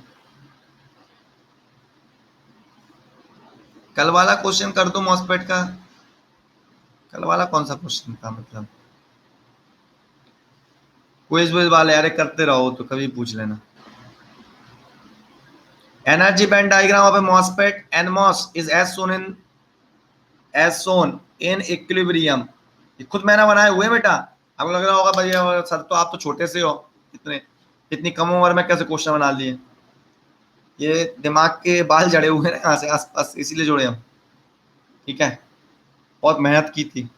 कल वाला क्वेश्चन कर दो मॉसपेट का। कल वाला कौन सा क्वेश्चन था? मतलब क्विज विज वाले, अरे करते रहो तो कभी पूछ लेना। Energy band diagram of a MOSFET NMOS is as shown in equilibrium. ये खुद मैंने बनाए हुए बेटा। आपको लग रहा होगा भैया सर तो आप तो छोटे से हो, इतने इतनी कम उम्र में कैसे क्वेश्चन बना लिए? ये दिमाग के बाल जड़े हुए हैं यहाँ से आसपास, इसीलिए जोड़े हम। ठीक है, बहुत मेहनत की थी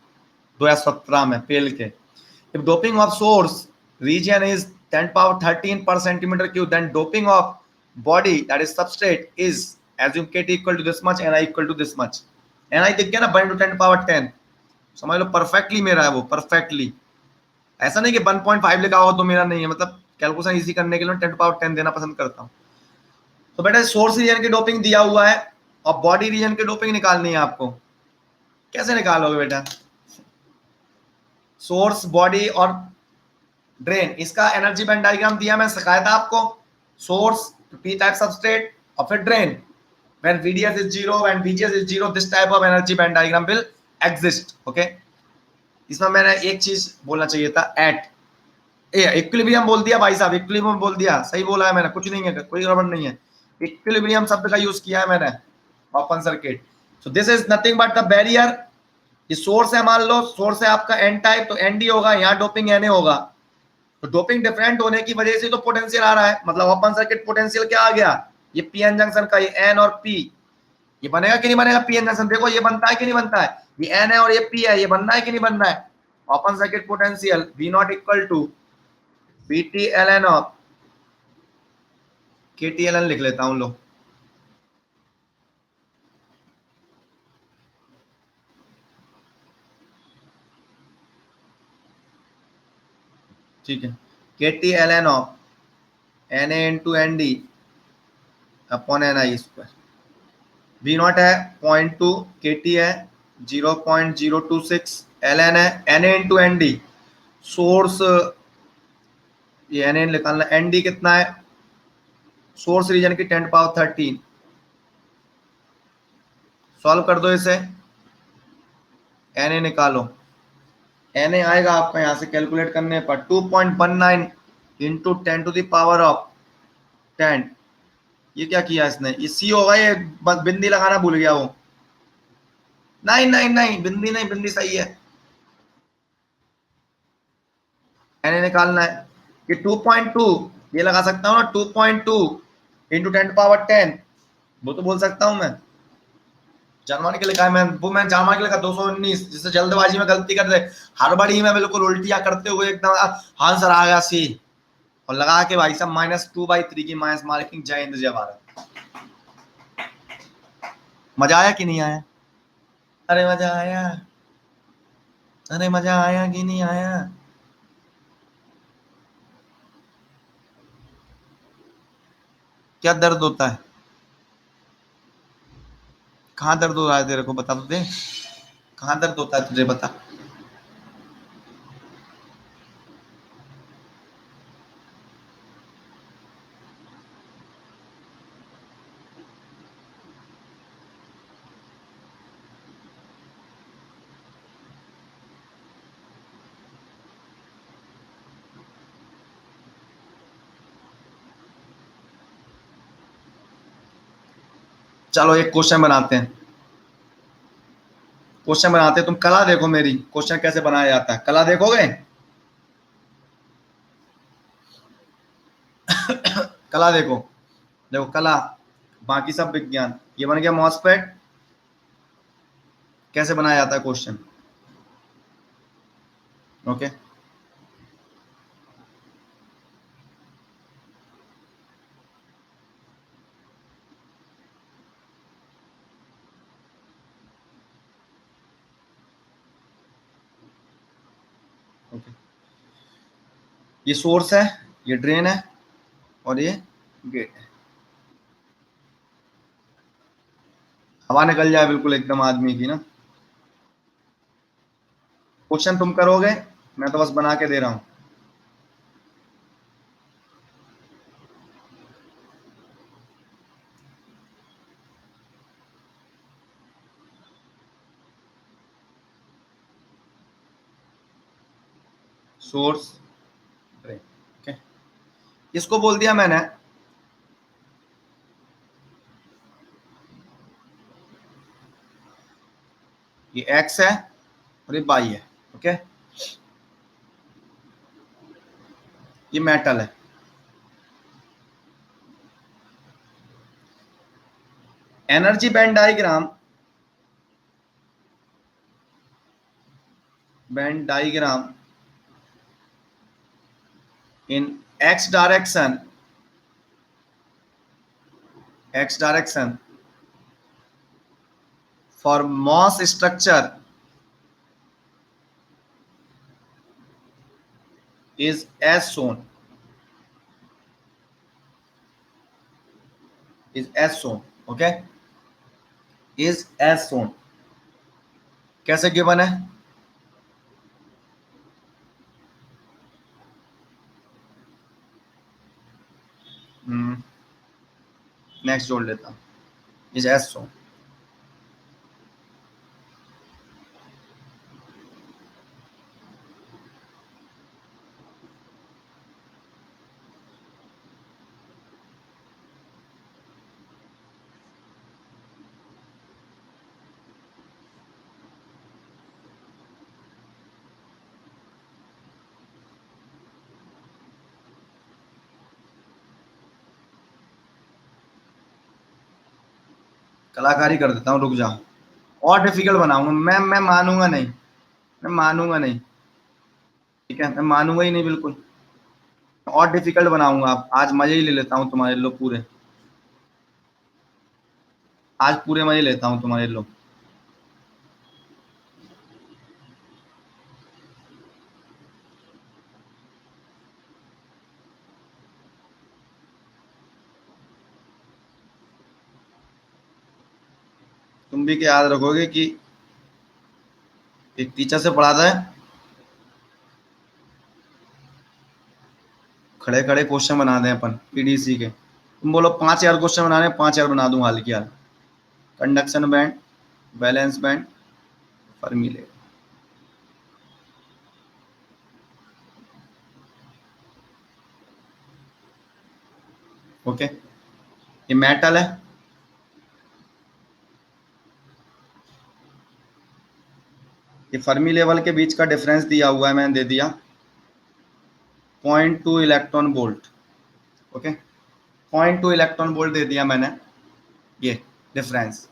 2017 में फेल के। If doping of source region is 10 power 13 per centimeter cube, then doping of body that is substrate is assume Kt equal to this much, Ni equal to this much. Ni दिख गया ना, 1 to 10 power 10, समझ लो perfectly मेरा है वो, perfectly. ऐसा नहीं कि 1.5 लिखा होगा तो मेरा नहीं है, मतलब कैलकुलेशन इजी करने के लिए 10 पावर 10 देना पसंद करता हूँ। तो बेटा सोर्स रीजन की डोपिंग दिया हुआ है और बॉडी रीजन की डोपिंग निकालनी है आपको। कैसे निकालोगे बेटा? सोर्स, बॉडी और ड्रेन, इसका एनर्जी बैंड डायग्राम दिया, मैं सिखाया था आपको। सोर्स पी टाइप सबस्ट्रेट और फिर drain. when VDS is 0 and VGS is 0, this type of energy band diagram will exist. okay, इसमें मैंने एक चीज बोलना चाहिए था, एट इक्विलिब्रियम बोल दिया भाई साहब, इक्विलिब्रियम बोल दिया, सही बोला है मैंने, कुछ नहीं है, कोई गड़बड़ नहीं है। इक्विलिब्रियम शब्द का यूज किया है मैंने, open circuit. So this is nothing but the barrier. ये सोर्स है, मान लो सोर्स है आपका एन टाइप, तो एनडी होगा, यहाँ डोपिंग एनए होगा। तो डोपिंग डिफरेंट होने की वजह से तो पोटेंशियल आ रहा है, मतलब ओपन सर्किट पोटेंशियल क्या आ गया? ये पीएन जंक्शन का, ये एन और पी, ये बनेगा कि नहीं बनेगा? पीएन जंक्शन देखो, ये बनता है कि नहीं बनता है? ये एन है और ये पी है, ये बनना है कि नहीं बनना है? Open circuit potential V naught equal to VT ln of KT ln लिख लेता हूं लो। ठीक है, KT ln of Na into ND upon Ni square. V not है 0.2, KT है 0.026, ln है Na इंटू ND। सोर्स ये Na निकालना, ND कितना है? सोर्स रीजन की 10 पावर 13। सॉल्व कर दो इसे, Na निकालो। Na आएगा आपका यहां से कैलकुलेट करने पर 2.19 into 10 to the power of 10 ये क्या किया इसने, ये सी होगा, ये बस बिंदी लगाना भूल गया वो। नहीं नहीं नहीं, बिंदी नहीं, बिंदी सही है। मैंने निकालना है कि 2.2, ये लगा सकता हूँ ना, 2.2 इंटू 10 पावर 10, वो तो बोल सकता हूँ मैं। जानवर के लिखा है मैं, वो मैं जानवर के लिखा 219, जिससे जल्दबाजी में गलती कर दे, हर बारी मैं बिल्कुल उल्टियां करते हुए एकदम आंसर आ गया सी, और लगा के भाई साहब -2/3 की माइनस मार्किंग। जय हिंद जय भारत। मजा आया कि नहीं आया? अरे मजा आया, अरे मजा आया कि नहीं आया? क्या दर्द होता है? कहाँ दर्द हो रहा है तेरे को, बता तो दे। कहाँ दर्द होता है तुझे, बता। चलो एक क्वेश्चन बनाते हैं, क्वेश्चन बनाते हैं। तुम कला देखो मेरी, क्वेश्चन कैसे बनाया जाता है, कला देखोगे? कला देखो, देखो कला, बाकी सब विज्ञान। ये बन गया मॉसफेट। कैसे बनाया जाता है क्वेश्चन? Okay, okay. ये सोर्स है, ये ड्रेन है, और ये गेट है। हवा निकल जाए बिल्कुल एकदम आदमी की ना। क्वेश्चन तुम करोगे, मैं तो बस बना के दे रहा हूं। Source, drain, okay. इसको बोल दिया मैंने, ये एक्स है और ये वाई है, ओके। ये मेटल है। Energy band diagram, band diagram in x direction, x direction for mass structure is as shown, is as shown, okay, is as shown। कैसे गिवन है? नेक्स्ट जोड़ लेता हूँ, is as shown। कलाकारी कर देता हूँ, रुक जाओ। और डिफिकल्ट बनाऊंगा मैं मानूंगा नहीं, मैं मानूंगा नहीं। ठीक है, मैं मानूंगा ही नहीं बिल्कुल। और डिफिकल्ट बनाऊंगा, आज मजे ही ले लेता हूँ तुम्हारे लोग पूरे, आज पूरे मजे लेता हूँ तुम्हारे लोग। तुम भी क्या याद रखोगे कि एक टीचर से पढ़ाता है, खड़े खड़े क्वेश्चन बना दें अपन पीडीसी के। तुम बोलो 5,000 क्वेश्चन बनाने, 5,000 बना दूं हाल की हाल। Conduction band, valence band, Fermi level, okay. ये मेटल है, ये फर्मी लेवल के बीच का डिफरेंस दिया हुआ है, मैंने दे दिया 0.2 electron volt. Okay, 0.2 electron volt दे दिया मैंने, ये डिफरेंस।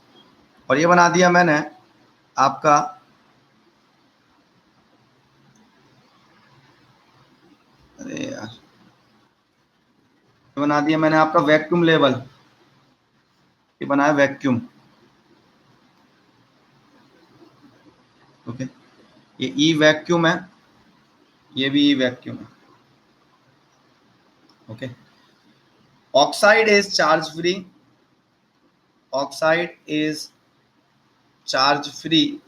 और ये बना दिया मैंने आपका अरे यार, ये बना दिया मैंने आपका वैक्यूम लेवल, ये बनाया वैक्यूम। ओके, ये ई वैक्यूम है, ये भी ई वैक्यूम है। Okay, oxide is charge free, oxide is charge free,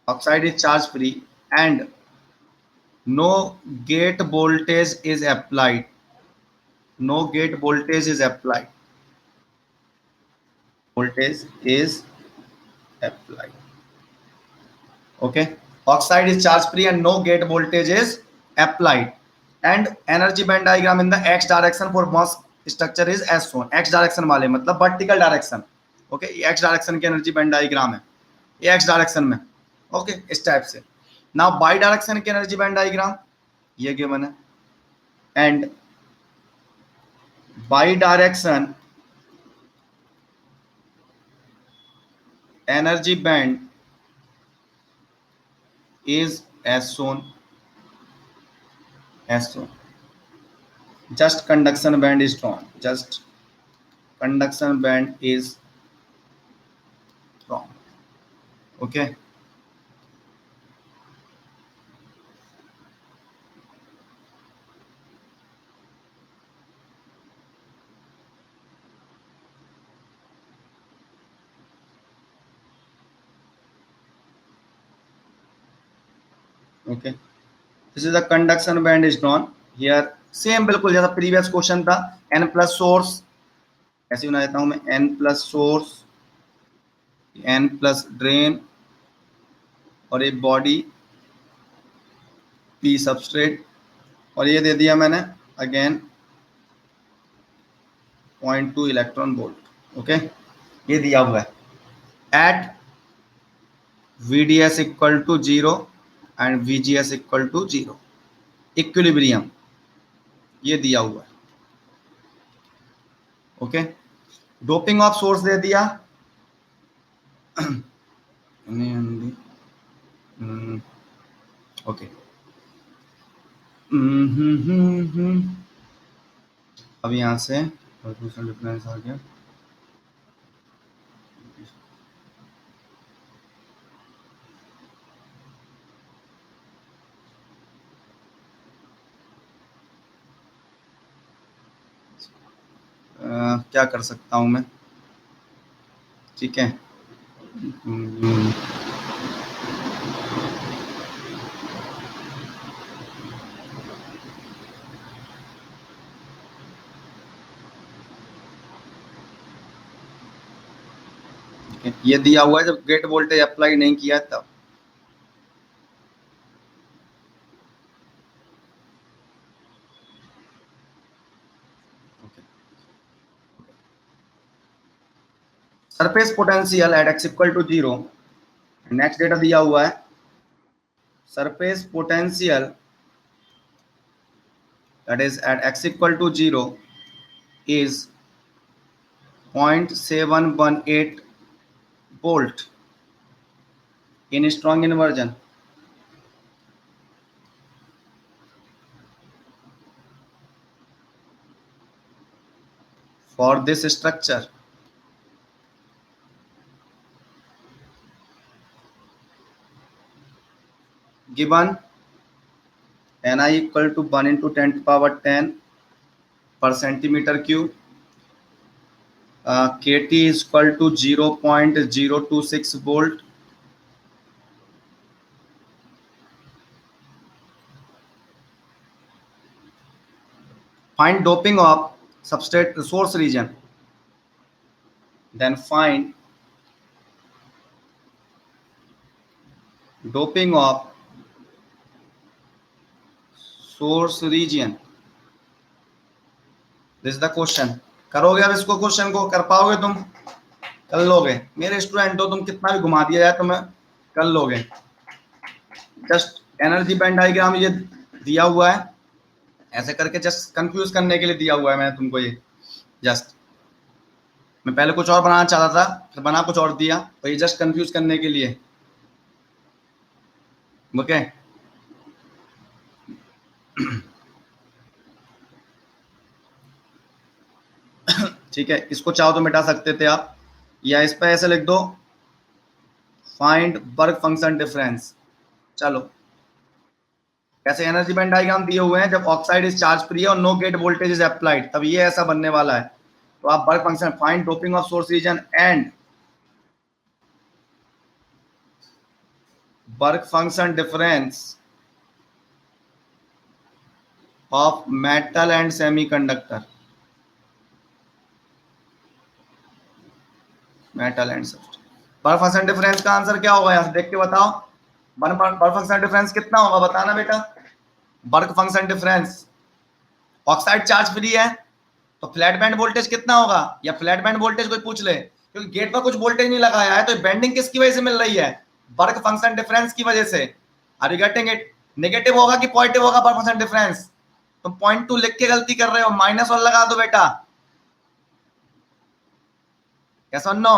oxide is charge free and no gate voltage is applied, no gate voltage is applied, voltage is applied। okay, oxide is charge free and no gate voltage is applied and energy band diagram in the x direction for mass structure is as shown। x direction वाले मतलब vertical direction। Okay, ये x direction की energy band diagram है, ये x direction में। Okay, इस type से। Now by direction की एनर्जी बैंड डायग्राम ये गिवन है, and by direction energy band is as shown, as shown। just conduction band is drawn, just conduction band is drawn। okay, okay, this is the conduction band is drawn here। Same बिल्कुल जैसा previous question था, n plus source, ऐसे बना देता हूं मैं, n plus source, n plus drain, और एक बॉडी p सबस्ट्रेट, और ये दे दिया मैंने अगेन 0.2 इलेक्ट्रॉन वोल्ट। ओके, ये दिया हुआ है at VDS equal to 0 and VGS equal to 0, equilibrium ये दिया हुआ है। ओके, डोपिंग ऑफ सोर्स दे दिया ओके, अब यहां से डिफरेंस आ गया। क्या कर सकता हूं मैं, ठीक है। ये दिया हुआ है जब गेट वोल्टेज अप्लाई नहीं किया तब। Surface potential at x equal to 0, next data दिया हुआ है, surface potential that is at x equal to 0 is 0.718 volt in strong inversion। for this structure given Ni equal to 1 into 10 to power 10 per centimeter cube, Kt is equal to 0.026 volt, find doping of substrate source region, then find doping of source region this the question. करोगे अब इसको, question को कर पाओगे तुम? कर लोगे? मेरे स्टूडेंट हो तुम, कितना भी घुमा दिया जाए तुम्हें कर लोगे। जस्ट एनर्जी बैंड डायग्राम ये दिया हुआ है, ऐसे करके जस्ट कंफ्यूज करने के लिए दिया हुआ है मैंने तुमको ये। जस्ट मैं पहले कुछ और बनाना चाहता था, फिर बना कुछ और दिया, तो ये जस्ट कंफ्यूज करने के लिए। ओके ठीक है, इसको चाहो तो मिटा सकते थे आप, या इस पर ऐसे लिख दो फाइंड वर्क फंक्शन डिफरेंस। चलो, कैसे एनर्जी बैंड डायग्राम दिए हुए हैं, जब ऑक्साइड इज चार्ज फ्री है और no gate voltage is applied, तब ये ऐसा बनने वाला है। तो आप work function find doping of source region and work function difference of metal and semiconductor, metal and substance. Work function difference का आंसर क्या होगा, यहां से देख के बताओ। वर्क फंक्शन डिफरेंस कितना होगा बताना बेटा। Work function difference, oxide charge free है तो फ्लैट बैंड वोल्टेज कितना होगा, या फ्लैट बैंड वोल्टेज कोई पूछ ले, क्योंकि गेट पर कुछ वोल्टेज नहीं लगाया है, तो बेंडिंग किसकी वजह से मिल रही है, वर्क फंक्शन डिफरेंस की वजह से। Are you getting it? Negative होगा कि पॉजिटिव होगा वर्क फंक्शन डिफरेंस? तुम 0.2 लिख के गलती कर रहे हो, माइनस और लगा दो बेटा। यस और no?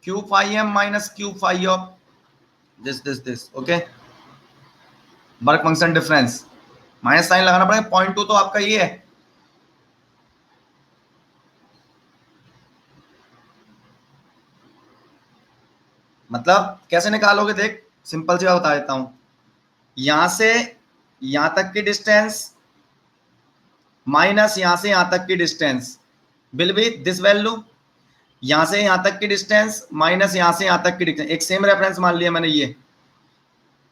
q phi m minus q phi of this okay. Work function difference minus sign लगाना पड़ेगा, 0.2 तो आपका ये है। मतलब कैसे निकालोगे, देख सिंपल सी बात बता देता हूं। यहां से यहां तक की डिस्टेंस माइनस यहां से यहां तक की distance will be this value. यहां से यहां तक की डिस्टेंस माइनस यहां से यहां तक की डिस्टेंस, एक सेम रेफरेंस मान लिया मैंने।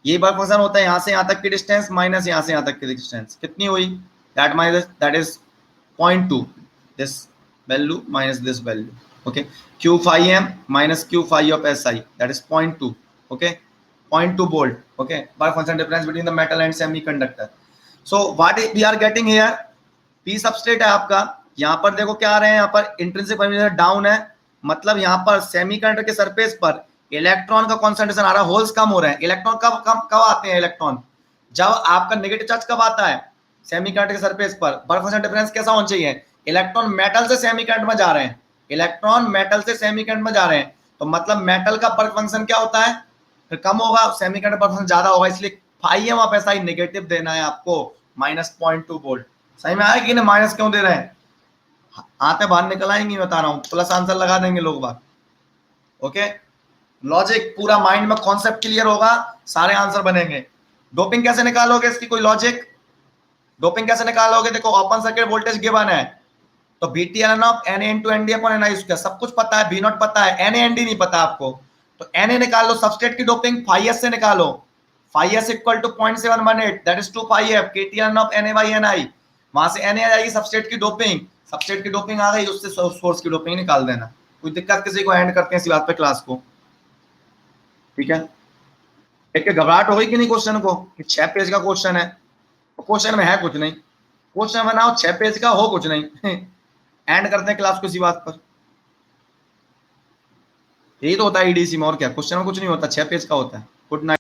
ये वर्क फंक्शन होता है, यहां से यहां तक की डिस्टेंस माइनस यहां से यहां तक की डिस्टेंस कितनी हुई, that is 0.2, this value minus this value. Okay, q phi m minus q phi of si, that is 0.2, okay, 0.2 volt, okay, work function difference between the metal and semiconductor. So what we are getting here, p substrate है आपका। यहाँ पर देखो क्या आ रहे हैं, यहाँ पर इंट्रिंसिक परमीटेशन डाउन है, मतलब यहाँ पर सेमीकंडक्टर के सरफेस पर इलेक्ट्रॉन का कॉन्सेंट्रेशन आ रहा है, होल्स कम हो रहे हैं। इलेक्ट्रॉन कब आते हैं इलेक्ट्रॉन, जब आपका नेगेटिव चार्ज कब आता है सेमीकंडक्टर के सरफेस पर। वर्क फंक्शन डिफरेंस कैसा होना चाहिए, इलेक्ट्रॉन मेटल से सेमीकंडक्टर में जा रहे हैं, इलेक्ट्रॉन मेटल से सेमीकंडक्टर में जा रहे हैं, तो मतलब मेटल का वर्क फंक्शन क्या होता है, फिर कम होगा, सेमीकंडक्टर वर्क फंक्शन ज्यादा होगा, इसलिए फाई एम आप ऐसा ही नेगेटिव देना है आपको, -0.2 वोल्ट। सही में आया कि नहीं, माइनस क्यों दे रहे हैं, आते बाहर निकल आएंगी, बता रहा हूं, प्लस आंसर लगा देंगे लोग बात। ओके, लॉजिक पूरा माइंड में कॉन्सेप्ट क्लियर होगा, सारे आंसर बनेंगे। डोपिंग कैसे निकालोगे, इसकी कोई लॉजिक, डोपिंग कैसे निकालोगे, देखो ओपन सर्किट वोल्टेज गिवन है, तो VT n of n into N D upon n i square, सब कुछ पता है, बी नॉट पता है, एन एन डी नहीं पता आपको, तो एन ए निकाल लो। सबस्ट्रेट की डोपिंग फाई एस से निकालो, phi S equal to 0.718, that is 2 phi F K T N of N A by N I, वहां से एन ए आ जाएगी सबस्ट्रेट की डोपिंग, सबस्ट्रेट की डोपिंग आ गई, उससे सोर्स की डोपिंग निकाल देना। कोई दिक्कत किसी को, एंड करते हैं इसी बात पे क्लास को, ठीक है। एक घबराहट हो गई कि नहीं क्वेश्चन को, कि 6 पेज का क्वेश्चन है, तो क्वेश्चन में है कुछ नहीं, क्वेश्चन बनाओ 6 पेज का, हो कुछ नहीं एंड करते हैं क्लास को इसी बात पर। यही तो होता है ईडीसी में, और क्या, क्वेश्चन में कुछ नहीं होता, 6 पेज का होता है। Good night.